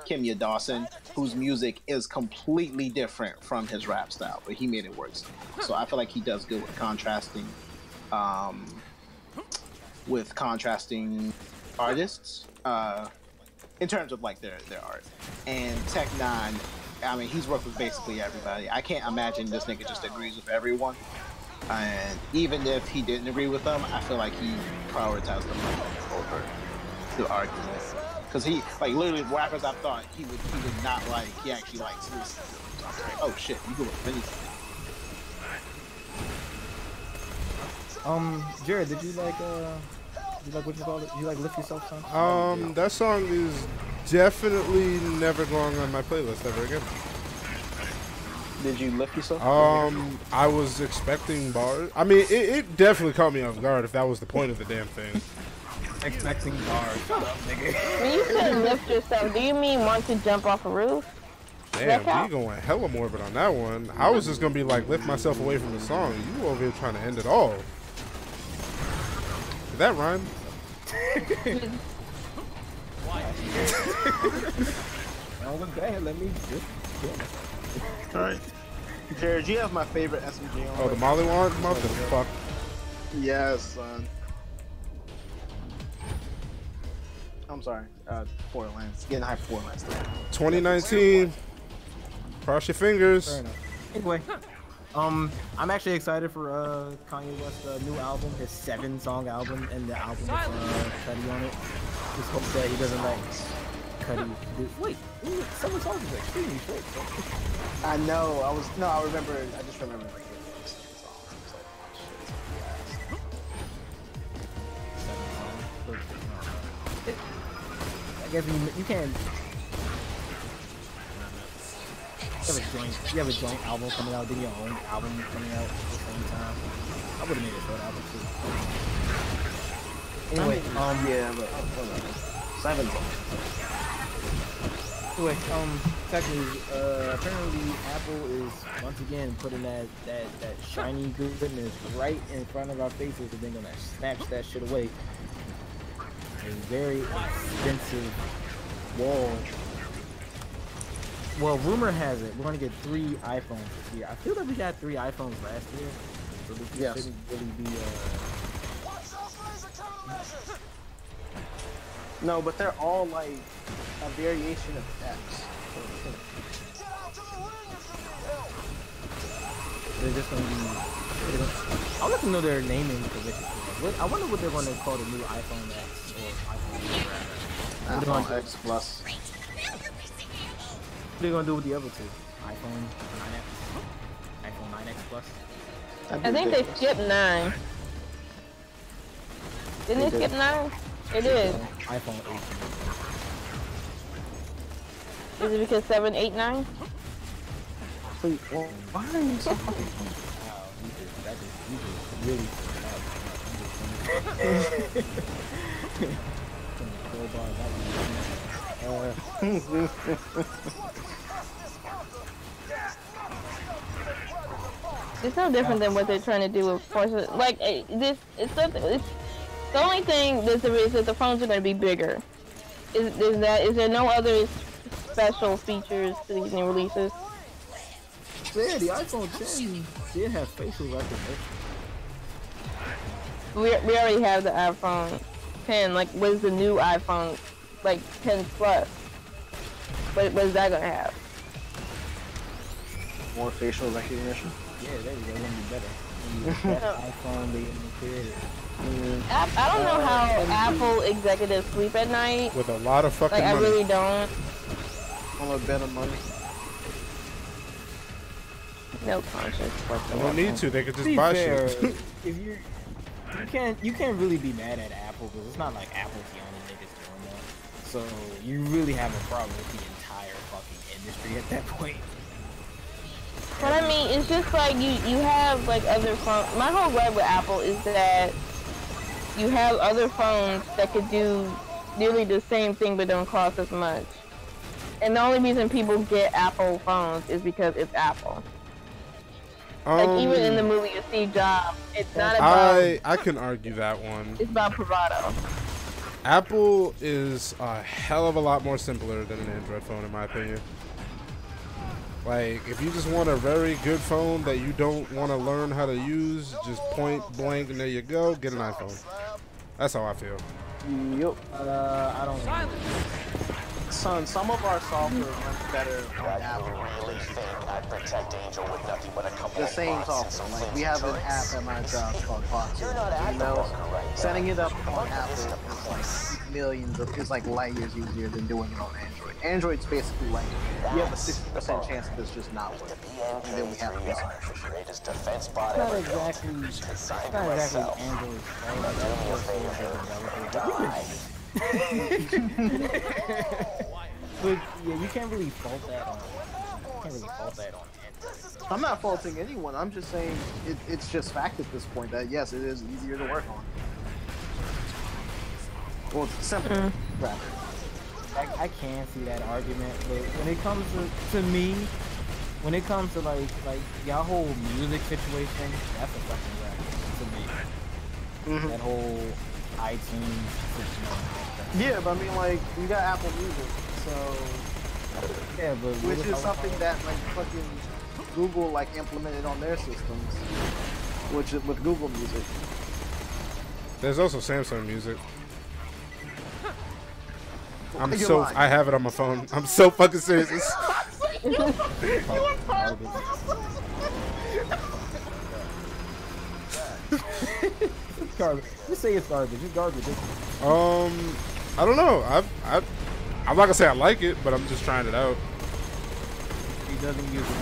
Kimya Dawson, whose music is completely different from his rap style, but he made it work. So I feel like he does good with contrasting artists in terms of like their art. And Tech Nine, I mean, he's worked with basically everybody. I can't imagine this nigga just agrees with everyone. And even if he didn't agree with them, I feel like he prioritized the money over the argument. Because he, like, literally rappers I thought he would not like, he actually likes. Oh shit, you go with anything. Jared, did you like what you call it? Did you like Lift Yourself song? That song is definitely never going on my playlist ever again. Did you lift yourself? I was expecting bars. I mean, it definitely caught me off guard if that was the point of the damn thing. Expecting bars. Shut up, nigga. When you said lift yourself, do you mean want to jump off a roof? Damn, we going hella morbid on that one. I was just gonna be like, lift myself away from the song. You over here trying to end it all. Did that rhyme? No one's bad. Let me just. Alright. Jared, you have my favorite SMG on. Oh, the Molly one? Motherfucker. Yes, son. I'm sorry. Borderlands. Getting high for Borderlands. 2019. Cross your fingers. Fair enough. Anyway, I'm actually excited for Kanye West's new album, his 7-song album, and the album with Cudi on it. Just hope that he doesn't like Cudi. Wait, 7 songs is extremely short. I know. I remember. I just remember like I guess you can. You have a joint album coming out, then your own album coming out at the same time. I would have made a short album too. Anyway, yeah, but 7 songs. Anyway, technically, apparently Apple is once again putting that shiny goodness right in front of our faces, and they're gonna snatch that shit away. A very expensive wall. Well, rumor has it we're gonna get 3 iPhones this year. I feel like we got 3 iPhones last year, so this shouldn't really be. No, but they're all like a variation of X. They're just gonna be. I'll let them know their naming convention. I wonder what they're gonna call the new iPhone X or iPhone X. iPhone X Plus. What are they gonna do with the other 2? iPhone 9X? iPhone 9X Plus? I think they skipped 9. Didn't they skip 9? It is. iPhone 8. Is it because 7, 8, 9? Wait, well, why are you so fucking It's no different than what they're trying to do with forces. Like this, it's the only thing that's is that the phones are going to be bigger. Is there no other special features to these new releases? Yeah, the iPhone 10 did have facial recognition. We already have the iPhone 10. Like, what is the new iPhone, like 10 Plus? What is that gonna have? more facial recognition? Yeah, there you go. It's gonna be better. iPhone they created. I don't know how Apple executives sleep at night. With a lot of fucking money. money. I really don't. On a bit of money. No conscience. They don't need to. They could just To be buy fair, shit. if you can't really be mad at Apple because it's not like Apple's the only niggas doing that. So you really have a problem with the entire fucking industry at that point. But I mean, it's just like you have like other phones. My whole gripe with Apple is that you have other phones that could do nearly the same thing but don't cost as much. And the only reason people get Apple phones is because it's Apple. Like even in the movie of Steve Jobs, it's not about. I can argue that one. It's about bravado. Apple is a hell of a lot more simpler than an Android phone, in my opinion. Like, if you just want a very good phone that you don't want to learn how to use, just point blank and there you go, get an iPhone. That's how I feel. Yup. I don't. Son, some of our software runs better on You Apple. really think I'd protect Angel with nothing but a couple The of same bots and software. some Like we flimsy have an tricks? app at my job called Bots You're not at the emails. bunker right now. Setting it up The on bunker Apple isn't a is place. like millions of, is like light years easier than doing it on Android. Android's basically like you have a 60% chance that it's just not working, and then we have to reset. The greatest defense bot It's not ever exactly. built. It's Designed not exactly myself. Android's fault. Now do me a favor, die. But yeah, you can't really fault that on. You can't really fault that on Android. I'm not faulting anyone. I'm just saying it's just fact at this point that yes, it is easier to work on. Well, it's simple, rather. I can see that argument, but when it comes to me, when it comes to like y'all whole music situation, that's a fucking wreck to me. That whole iTunes situation. Yeah, but I mean, like, you got Apple Music, so Yeah, but which is something that like fucking Google like implemented on their systems, which is with Google Music. There's also Samsung Music. You're lying. I have it on my phone. I'm so fucking serious. It's garbage. Just say it's garbage. It's garbage. I don't know. I'm not gonna say I like it, but I'm just trying it out. He doesn't use it.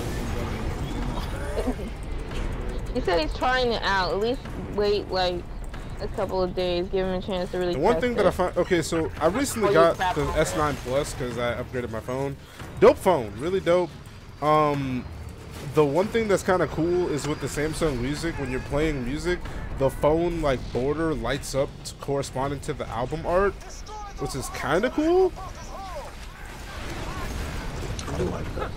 He said he's trying it out. At least wait like a couple of days, give him a chance to really. The one test thing it. that I find, okay, so I recently Before you got grab the it. S9 Plus because I upgraded my phone. Dope phone, really dope. The one thing that's kind of cool is with the Samsung Music, when you're playing music, the phone like border lights up corresponding to the album art, which is kind of cool. I do like that.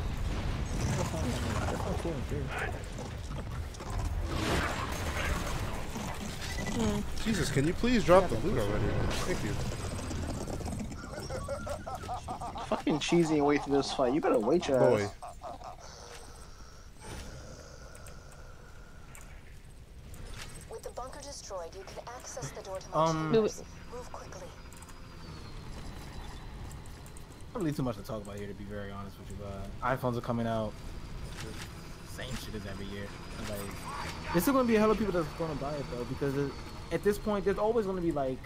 Jesus, can you please drop the loot already? Thank you. Fucking cheesy and wait for this fight. You better wait your Boy. ass. With the bunker destroyed, you can access the door to my Do chambers. it. Move quickly. Not really too much to talk about here, to be very honest with you. iPhones are coming out. Same shit as every year. Like, there's still gonna be a hell of people that's gonna buy it though, because at this point, there's always gonna be like,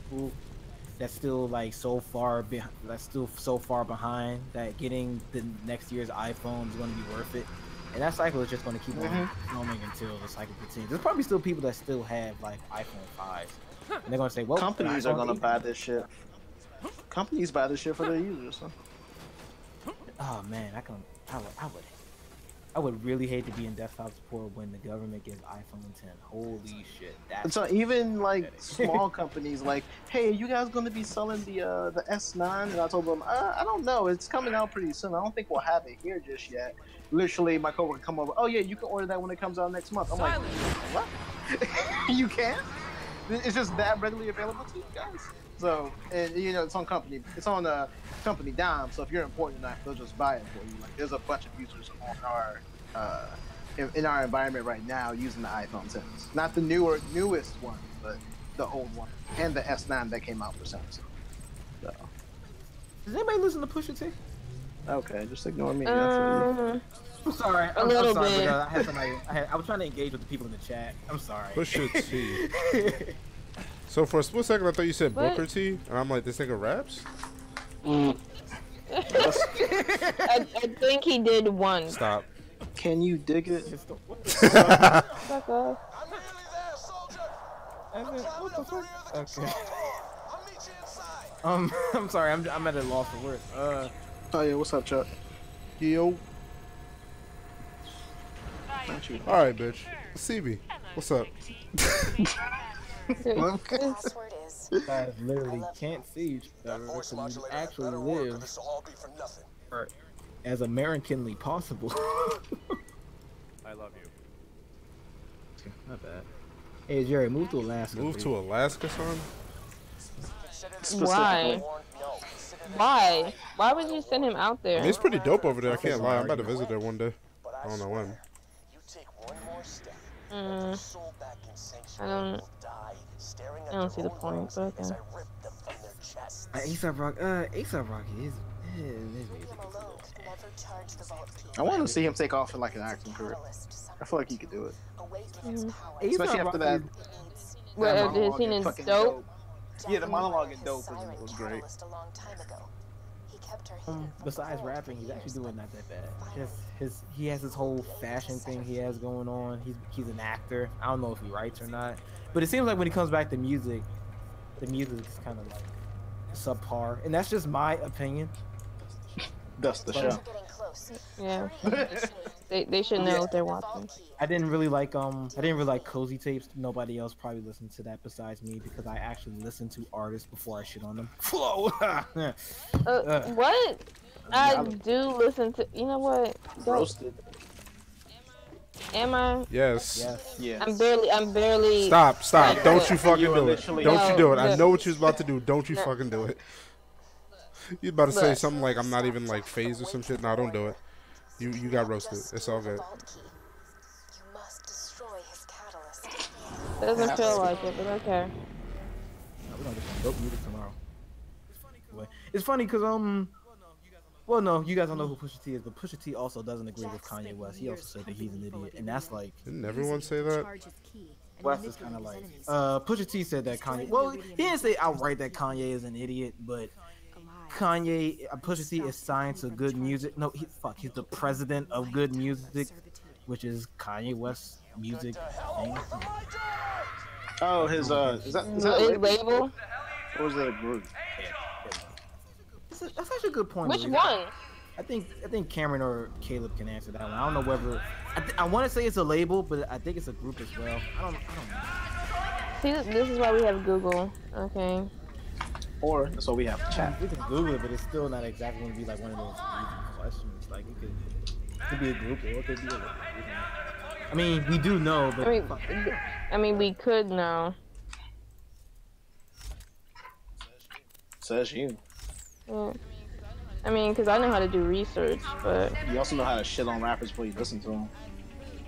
people that's still like so far behind that getting the next year's iPhone is gonna be worth it. And that cycle is just gonna keep on filming until the cycle continues. There's probably still people that still have like iPhone 5s. And they're gonna say, well, Companies are iPhone gonna 8. buy this shit. Companies buy this shit for their users. Huh? Oh man, I would really hate to be in desktop support when the government gives iPhone 10. Holy shit! That's So even like small companies, like, hey, you guys gonna be selling the S9? And I told them, I don't know. It's coming out pretty soon. I don't think we'll have it here just yet. Literally, my coworker come over. Oh yeah, you can order that when it comes out next month. I'm like, what? You can? It's just that readily available to you guys. So, and you know, it's on company dime. So if you're important enough, they'll just buy it for you. Like, there's a bunch of users on our in our environment right now using the iPhone 10s. Not the newest one, but the old one and the S9 that came out for Samsung. So, Does anybody listen to Pusha T? okay, just ignore me. I'm sorry. I'm little sorry, bit. but, I was trying to engage with the people in the chat. I'm sorry. Push it, T. So for a split second, I thought you said What? Booker T, and I'm like, this nigga raps? I think he did one. Stop. Can you dig it? Fuck off. What the fuck? Okay. I'm sorry. I'm at a loss for words. Oh yeah, what's up, Chuck? Yo. Not you. Alright, bitch. CB. What's up? Password is. You guys literally can't see each other, Voice so we modulator actually better work, or live this'll all be for nothing. as Americanly possible. I love you. Not bad. Hey Jerry, move to Alaska. Move please. to Alaska, son? Why? Why? Why would you send him out I mean, there? it's pretty dope over there. I can't lie. I'm about to visit there one day. I don't know when. You take one more step. Mm, Soul back in I don't. will die, staring at I don't their see the own point, lungs but okay. as I rip them from their chests. A$AP Rocky is I want to see him take off in like an acting career. I feel like he could do it. Especially after that. What, after his scene in Dope? Yeah, the monologue in Dope was great. Besides rapping, he's actually doing not that bad. He has his whole fashion thing he has going on. He's an actor. I don't know if he writes or not, but it seems like when he comes back to music, the music is kind of like subpar, and that's just my opinion. That's the show. Yeah, they should know what they're watching. I didn't really like Cozy Tapes. Nobody else probably listened to that besides me because I actually listen to artists before I shit on them. Flow. What? I do listen to. You know what? Roasted. Am I? Yes. Yes. I'm barely. Stop. Don't you fucking do it. literally- Don't you do it. I No. know what you was about to do. Don't you fucking do it. You about to say something like I'm not even like phased or some shit. No, don't do it. You got roasted. It's all good. Doesn't feel like it, but okay. We're gonna get some dope music tomorrow. It's funny because well, no, you guys don't know who Pusha T is, but Pusha T also doesn't agree with Kanye West. He also said that he's an idiot, and that's like. Didn't everyone say that? West is kind of like. Pusha T said that Kanye. Well, he didn't say outright that Kanye is an idiot, but Pusha T is signed to Good Music. No, he's the president of Good Music, which is Kanye West's music thing. Oh, his is that His label? Or was it a group? That's actually a good point. Which Maurice. one? I think Cameron or Caleb can answer that one. I don't know whether I want to say it's a label, but I think it's a group as well. I don't know. See, this is why we have Google. Okay. Or that's what we have to chat. We can Google it, but it's still not exactly going to be like one of those easy questions. Like it could be a group or it could be a label. I mean, we do know, but I mean, we could know. Says you. Yeah. I mean, because I know how to do research, but You also know how to shit on rappers before you listen to them.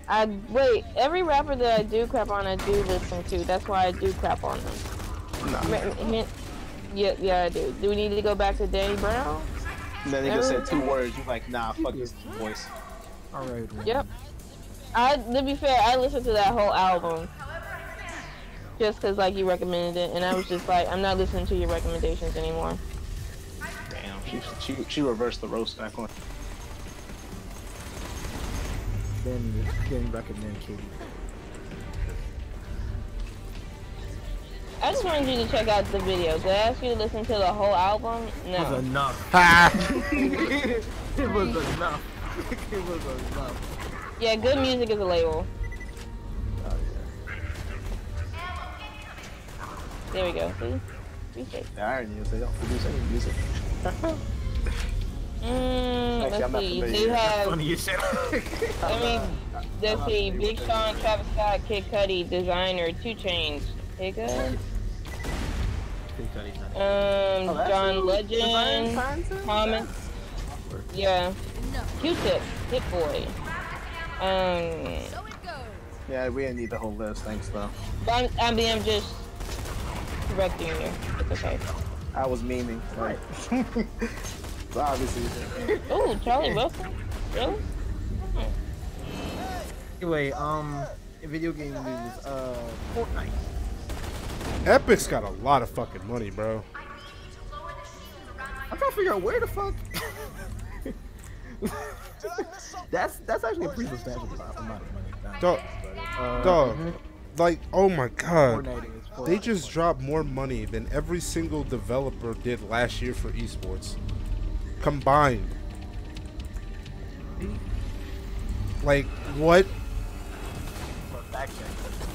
every rapper that I do crap on, I do listen to. That's why I do crap on them. No. Yeah, I do. Do we need to go back to Danny Brown? And then nigga said 2 words. You're like, nah, fuck this voice. all right. Yep. To be fair, I listened to that whole album just because like you recommended it, and I was just like, I'm not listening to your recommendations anymore. Damn, she reversed the roast back on. Then recommend Katie. I just wanted you to check out the video. Did I ask you to listen to the whole album? It was No. enough. It was enough. It was enough. Yeah, Good Music is a label. There we go. See? Research. The irony is they don't produce any music. Let's I'm not see. familiar. They have. Funny as shit. I mean, let's see. Big Sean, Travis Scott, Kid Cudi, Designer, 2 Chainz. Pigga. John Legend, Common. Yeah. Q-Tip, Hit Boy. Yeah, we didn't need the whole list. Thanks, though. I'm just correcting you. It's okay. I was memeing. Right. So obviously. Oh, Charlie Wilson? Really? Anyway, video game news. Fortnite. Epic's got a lot of fucking money, bro. I'm trying to figure out where the fuck. that's actually a pretty substantial amount of money. Dog, like, oh my god. Fortnite is They just dropped more money than every single developer did last year for esports. Combined. Like, what?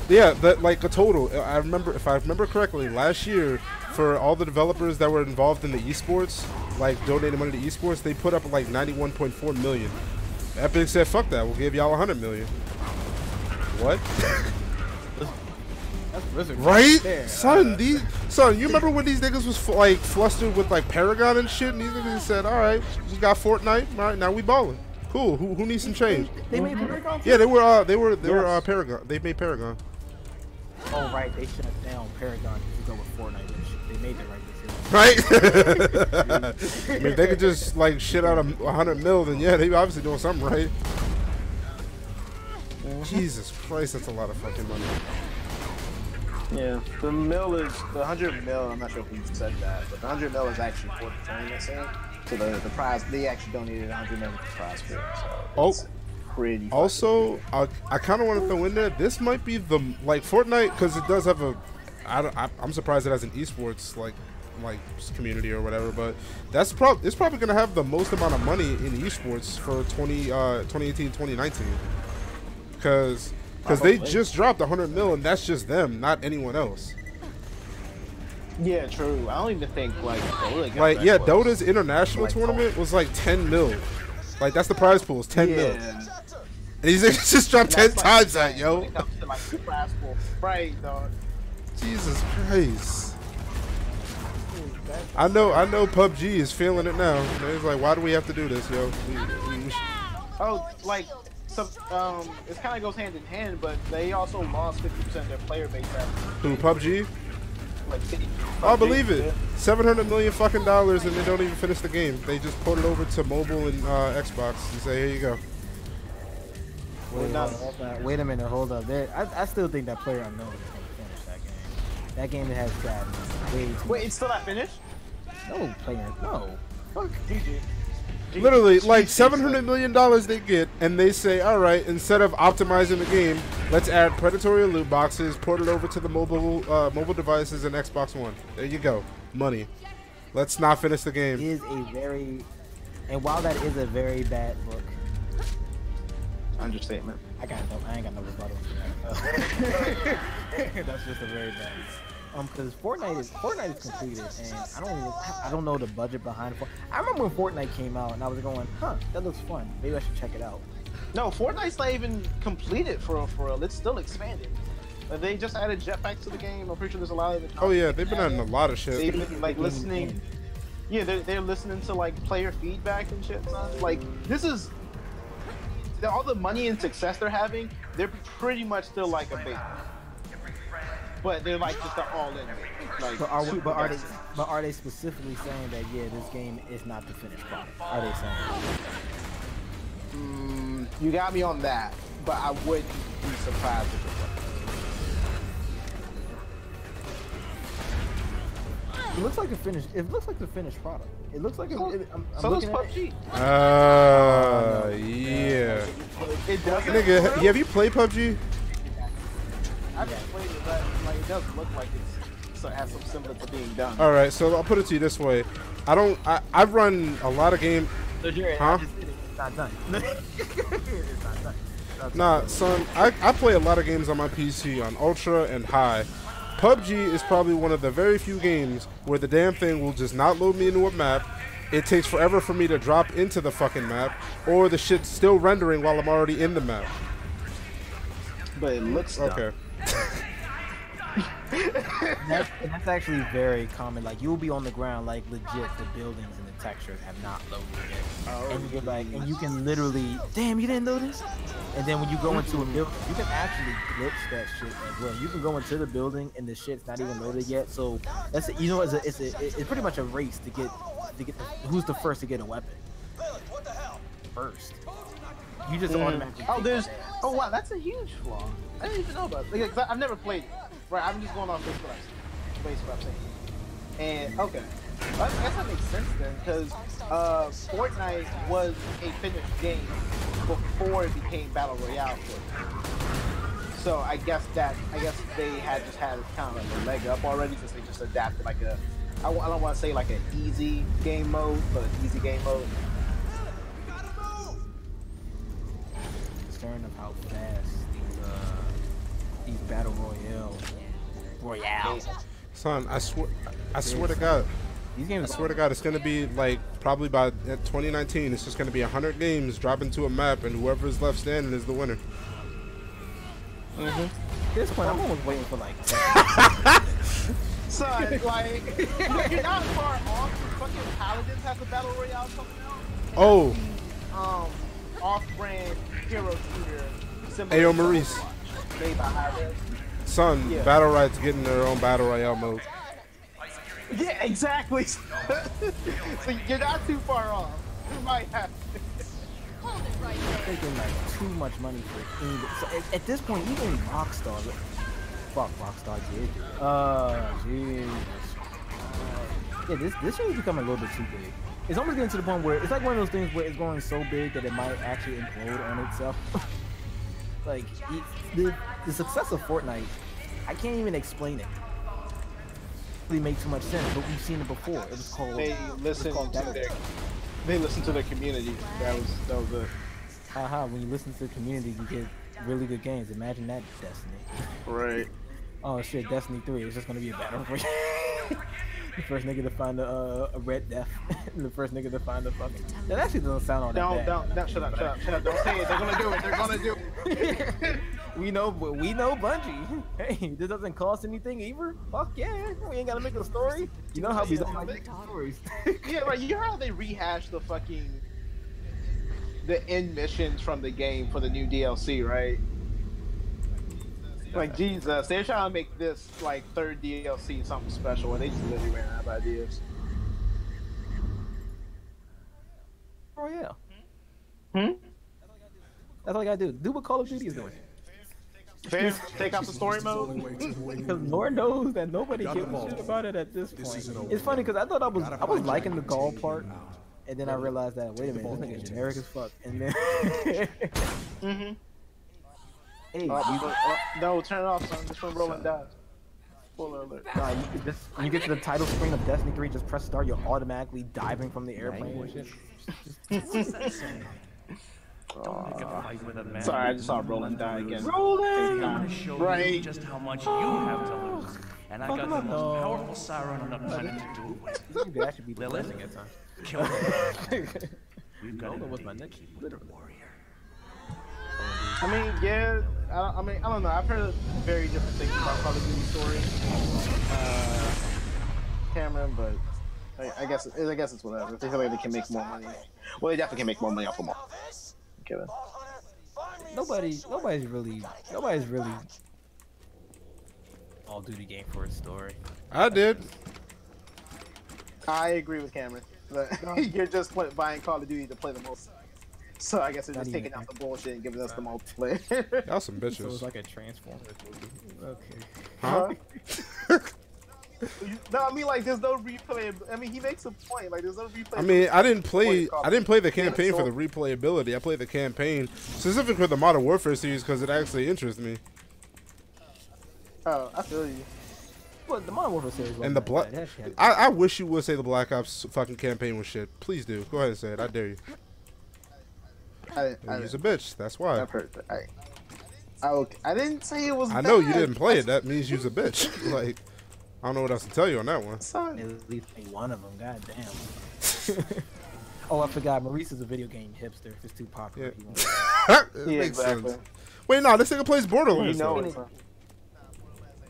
Yeah, that like a total. I remember, if I remember correctly, last year for all the developers that were involved in the esports, like donating money to esports, they put up like 91.4 million. Epic said, "Fuck that, we'll give y'all 100 million." What? Right, son. You remember when these niggas was like flustered with like Paragon and shit, and these niggas said, "All right, we got Fortnite. All right, now we balling. Cool. Who needs some change?" They made Paragon. Yeah, they were Paragon. They made Paragon. Oh right, they shut down Paragon to go with Fortnite, which they made the right decision. Right? I mean, if they could just like shit out 100 mil, then yeah, they obviously doing something right. Jesus Christ, that's a lot of fucking money. Yeah, the 100 mil. I'm not sure if we said that, but the 100 mil is actually for the tournament. So the prize, they actually donated 100 mil for the prize for it. So it's pretty. Also, I kind of want to throw in there. This might be the Fortnite, because it does have a. I'm surprised it has an esports like community or whatever, but it's probably gonna have the most amount of money in esports for 2018 2019, because they just dropped 100 mil, and that's just them, not anyone else. Yeah, true. I don't even think Dota's international tournament was like 10 mil. Like, that's the prize pool, is 10 mil. And he's just dropped 10 times that, yo. When it comes to like the prize pool, right, dog. Jesus Christ. I know PUBG is feeling it now. It's like, why do we have to do this, yo? Oh, like, so, it kind of goes hand in hand, but they also lost 50% of their player base. Who, PUBG? Like, I believe it. $700 million fucking dollars, and they don't even finish the game. They just port it over to mobile and Xbox and say, here you go. Wait a minute, hold up. I still think that player unknown is going to finish that game. That game has got way too Wait, it's still not finished? No, player, no. Fuck. GG. Literally, like $700 million they get, and they say, all right, instead of optimizing the game, let's add predatory loot boxes, port it over to the mobile devices and Xbox One. There you go, money. Let's not finish the game. And while that is a very bad look, understatement. I ain't got no rebuttal. That's just a very bad. Because Fortnite is completed, and I don't know the budget behind it. I remember when Fortnite came out, and I was going, that looks fun. Maybe I should check it out. No, Fortnite's not even completed for real. It's still expanding. They just added jetpacks to the game. I'm pretty sure there's a lot of it. Oh yeah, they've been adding a lot of shit. They've been like listening. Yeah, they're listening to like player feedback and shit. Like this is all the money and success they're having. They're pretty much still like a baby. But they're like just an all-in. Like, but are they specifically saying that this game is not the finished product? Are they saying? You got me on that, but I wouldn't be surprised if it was. It looks like a finished. It looks like the finished product. It looks like so looks PUBG. Yeah. It does. Nigga, have you played PUBG? I just played it, but like it does look like it has some semblance of being done. All right, so I'll put it to you this way: I've run a lot of games. Huh? It's not done. It's not done. Nah, son, I play a lot of games on my PC on Ultra and High. PUBG is probably one of the very few games where the damn thing will just not load me into a map. It takes forever for me to drop into the fucking map, or the shit's still rendering while I'm already in the map. But it looks dumb. Okay. That's actually very common. Like you'll be on the ground, like legit, the buildings and the textures have not loaded yet. And you're like, and you can literally, damn, you didn't know this? And then when you go into a building, you can actually glitch that shit as well. You can go into the building and the shit's not even loaded yet. So that's it's pretty much a race to get who's the first to get a weapon. First. You just automatically. Oh wow, that's a huge flaw. I didn't even know about it. Like, I've never played it. Right, I'm just going off based what I'm saying. And okay, I guess that makes sense then, because Fortnite was a finished game before it became Battle Royale. So I guess they had kind of like a leg up already, since they just adapted like I don't want to say like an easy game mode, but an easy game mode. Concerned of how fast these battle royales. Son, I swear to God. These games. I swear to God, it's gonna be like probably by 2019. It's just gonna be 100 games drop into a map, and whoever is left standing is the winner. At this point, I'm almost waiting for like. Son, like you're not far off. Fucking Paladins has a battle royale coming out. Oh. Off-brand hero shooter. Ayo, Maurice. Made by Hi-Res. Son, Yeah. battle rights getting their own battle royale mode. Yeah, exactly. So you're not too far off. You might have to. Taking like too much money for any. So at this point, even Rockstar, fuck Rockstar did. Jesus. Yeah, this show is becoming a little bit too big. It's almost getting to the point where it's like one of those things where it's growing so big that it might actually implode on itself. Like the success of Fortnite, I can't even explain it. It really make too much sense, but we've seen it before. It was called. They listen to their community. That was it. Haha, when you listen to the community, you get really good games. Imagine that, Destiny. Right. Oh shit, Destiny 3 is just gonna be a battle for you. The first nigga to find a red death. And the first nigga to find a fucking. That actually doesn't sound all that bad. Don't, shut up. Don't say it. They're gonna do it. we know Bungie. Hey, this doesn't cost anything either. Fuck yeah, we ain't gotta make a story. You know how we don't like making stories. Yeah, right. You heard how they rehashed the end missions from the game for the new DLC, right? Like Jesus, they're trying to make this like third DLC something special, and they just literally ran out of ideas. Oh yeah. Hmm. That's all I gotta do. Do what Call of Duty is doing. Fair. Take out the story mode. Because Lord knows that nobody gives a shit about it at this point. It's funny because I thought I was liking the Gaul part, and then I realized that wait a minute, this nigga's generic as fuck. And then. Mm-hmm. Hey, no, turn it off, son. This one rolling dies. Spoiler alert. Nah, when you get to the title screen of Destiny 3, just press start. You're automatically diving from the airplane and shit. Sorry, I just saw Roland die again. Roland! Right. Just how much you have to lose. And I got the most powerful siren on the planet to do it with. You could actually be the Lilith? blessing at times. Kill her. We've got Roland a was my big next key literally. warrior. I mean, yeah. I don't know. I've heard very different things about Call of Duty story, Cameron, but I guess it's whatever. If they feel like they can make more money, well, they definitely can make more money off them all. Kidding. Nobody's really Call of Duty game for its story. I did. I agree with Cameron. You're just buying Call of Duty to play the most. So I guess they're just taking out the bullshit and giving us the multiplayer. Y'all some bitches. So it's like a Transformers movie. Okay. Huh? No, I mean like there's no replay. I mean he makes a point. Like there's no replay. I mean I didn't play the campaign for the replayability. I played the campaign specifically for the Modern Warfare series because it actually interests me. Oh, I feel you. Well, the Modern Warfare series. And the Black, I wish you would say the Black Ops fucking campaign was shit. Please do. Go ahead and say it. I dare you. He's a bitch. That's why. I've heard that. I didn't say it was. I know you didn't play it. That means you's a bitch. Like, I don't know what else to tell you on that one. At least one of them. God damn. Oh, I forgot. Maurice is a video game hipster. If it's too popular, he won't. Yeah, makes sense. Wait, no, this nigga plays Borderlands. You know it.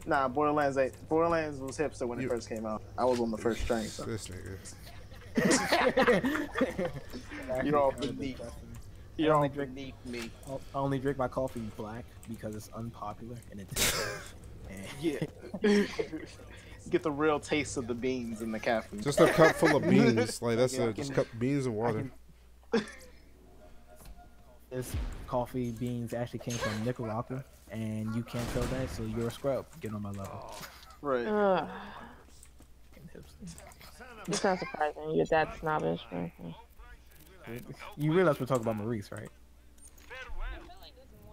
Nah, Borderlands was hipster when it first came out. I was on the first train. So. This nigga. You're all beneath. You're all beneath me. I only drink my coffee black because it's unpopular and it's yeah. Get the real taste of the beans in the caffeine. Just a cup full of beans. Like that's just cup beans and water. This coffee beans actually came from Nicaragua, and you can't tell that, so you're a scrub. Get on my level. Right. It's not surprising you're that snobbish. Right? You realize we're talking about Maurice, right?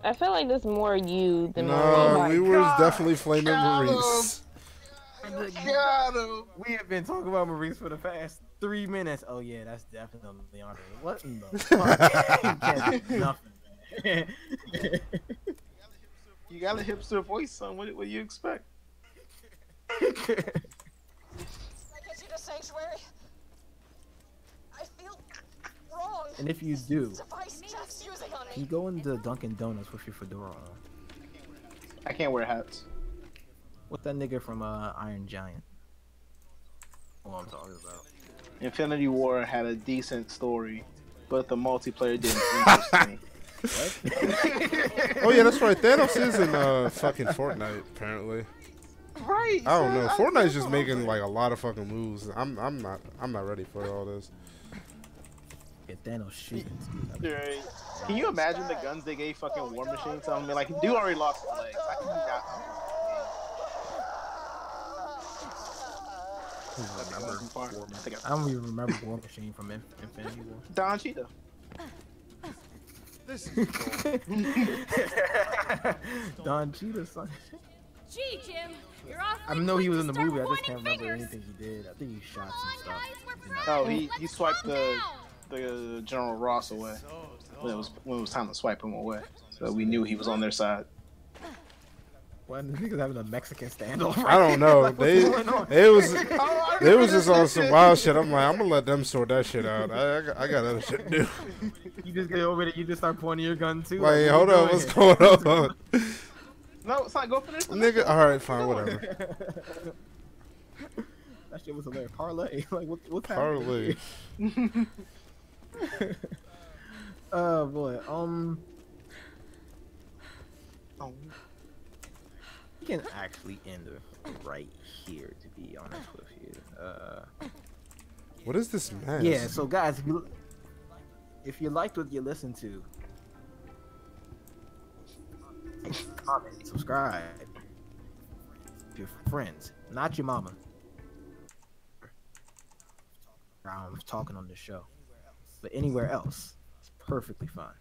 I feel like this more you than No, Maurice. we were definitely flaming Maurice. We have been talking about Maurice for the past 3 minutes. Oh yeah, that's definitely Andre. What in the fuck? Can't do nothing, man. You got a hipster voice, son. What do you expect? Sanctuary. I feel wrong. And if you do, Using on you go into Dunkin' Donuts with your fedora on. I can't wear hats. What's that nigga from Iron Giant? What I'm talking about. Infinity War had a decent story, but the multiplayer didn't interest me. Oh yeah, that's right. Thanos is in fucking Fortnite apparently. Right. I don't know. Fortnite's just making like a lot of fucking moves. I'm not ready for all this. Get Thanos shooting. Right. Can you imagine the guns they gave fucking War Machine? I mean, like, dude already lost his legs. I think he got. I don't even remember War Machine from Infinity War. Don Cheetah. This is Don Cheetah, son. Gee, Jim, you're off. I know he was in the movie. I just can't remember anything he did. I think he shot some stuff. Oh, he swiped the General Ross away when it was time to swipe him away. So we knew he was on their side. Why the niggas having a Mexican standoff? I don't know. Like, they was just on some wild shit. I'm like, I'm gonna let them sort that shit out. I got other shit to do. You just get over there. You just start pointing your gun too. Like, hold on, what's going on? No, it's not. Go for this. Nigga, all right, fine, whatever. That shit was hilarious. Parlay, like what's Parlay. happening? Oh boy. You can actually end it right here. To be honest with you. What is this mess? Yeah. So guys, if you liked what you listened to, comment, subscribe. Your friends, not your mama. I'm talking on this show, but anywhere else, it's perfectly fine.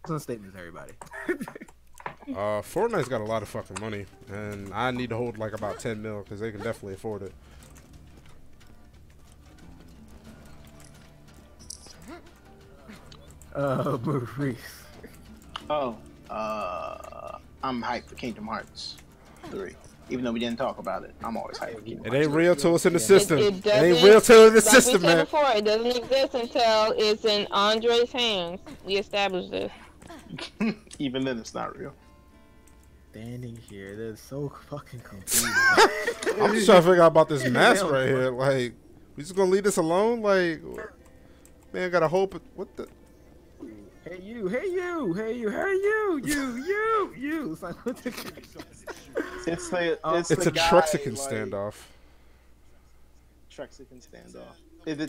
Some statements, everybody. Fortnite's got a lot of fucking money, and I need to hold like about 10 mil because they can definitely afford it. Maurice. Oh, I'm hyped for Kingdom Hearts 3. Even though we didn't talk about it, I'm always hyped for Kingdom Hearts. It ain't real till it's in the system. It ain't real till it's in the system, like we said man. before, it doesn't exist until it's in Andre's hands. We established this. Even then, it's not real. Standing here, they're so fucking confused. I'm just trying to figure out about this mess right here. Like, we just gonna leave this alone? Like, man, gotta hope. What the? Hey you, hey you, hey you, hey you, you. It's like, what the It's a guy, Trexican like, standoff. Trexican standoff.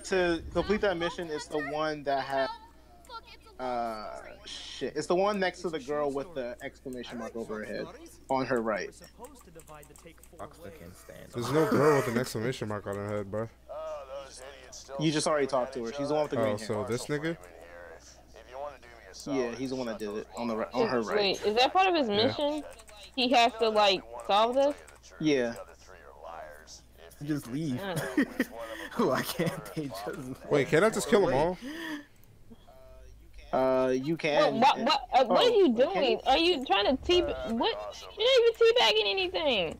To complete that mission, it's the one that had shit. It's the one next to the girl with the exclamation mark over her head on her right. There's no girl with an exclamation mark on her head, bro. You just already talked to her. She's the one with the green hair. So this nigga? Yeah, he's the one that did it on her right. Wait, is that part of his mission? He has to like solve this? Yeah. Just leave. Why can't they just Wait, can't I just kill them all? You can. What are you doing? Are you trying to what? You're not even teabagging anything.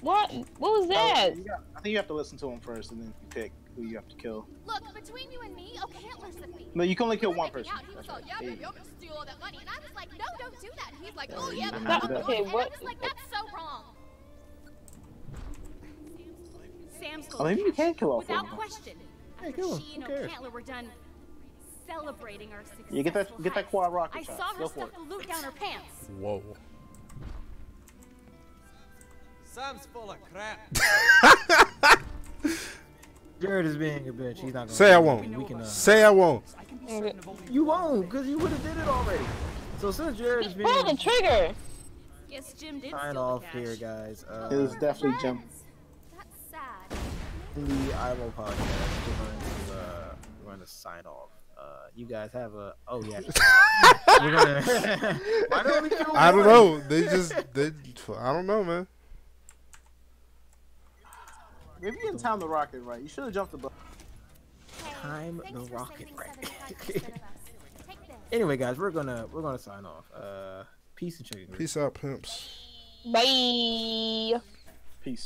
What was that? I think you have to listen to him first, and then you pick who you have to kill. Look, between you and me, O'Cantler's the thief. No, you can only kill one person. He was That's all, right. yeah, Hey. you're gonna steal all that money. And I was like, no, don't do that. And he's like, oh, you yeah, didn't but do that. I'm going. And I what? was like, that's so wrong. Sam's Oh, maybe you can kill all four. without question. Hey, kill him. She and Who cares? O'Cantler were done celebrating our success. You get that quad rocket I shot. saw her Go for stuff it. the loot down her pants. Whoa. Sam's full of crap. Jared is being a bitch. He's not gonna Say I won't. We can, Say I won't. you won't, because you would have did it already. So since Jared is Just pull the being trigger. Yes, Jim did sign steal off the cash. here, guys. It was definitely Jim. That's sad. In the IMO podcast, we're going to sign off. You guys have a. Oh yeah. We're gonna. Why don't we kill I don't one? know. I don't know, man. Maybe you didn't time the rocket right. You should have jumped the button. Time the rocket right. Anyway, guys, we're gonna sign off. Peace and chicken. Peace out, pimps. Bye. Peace.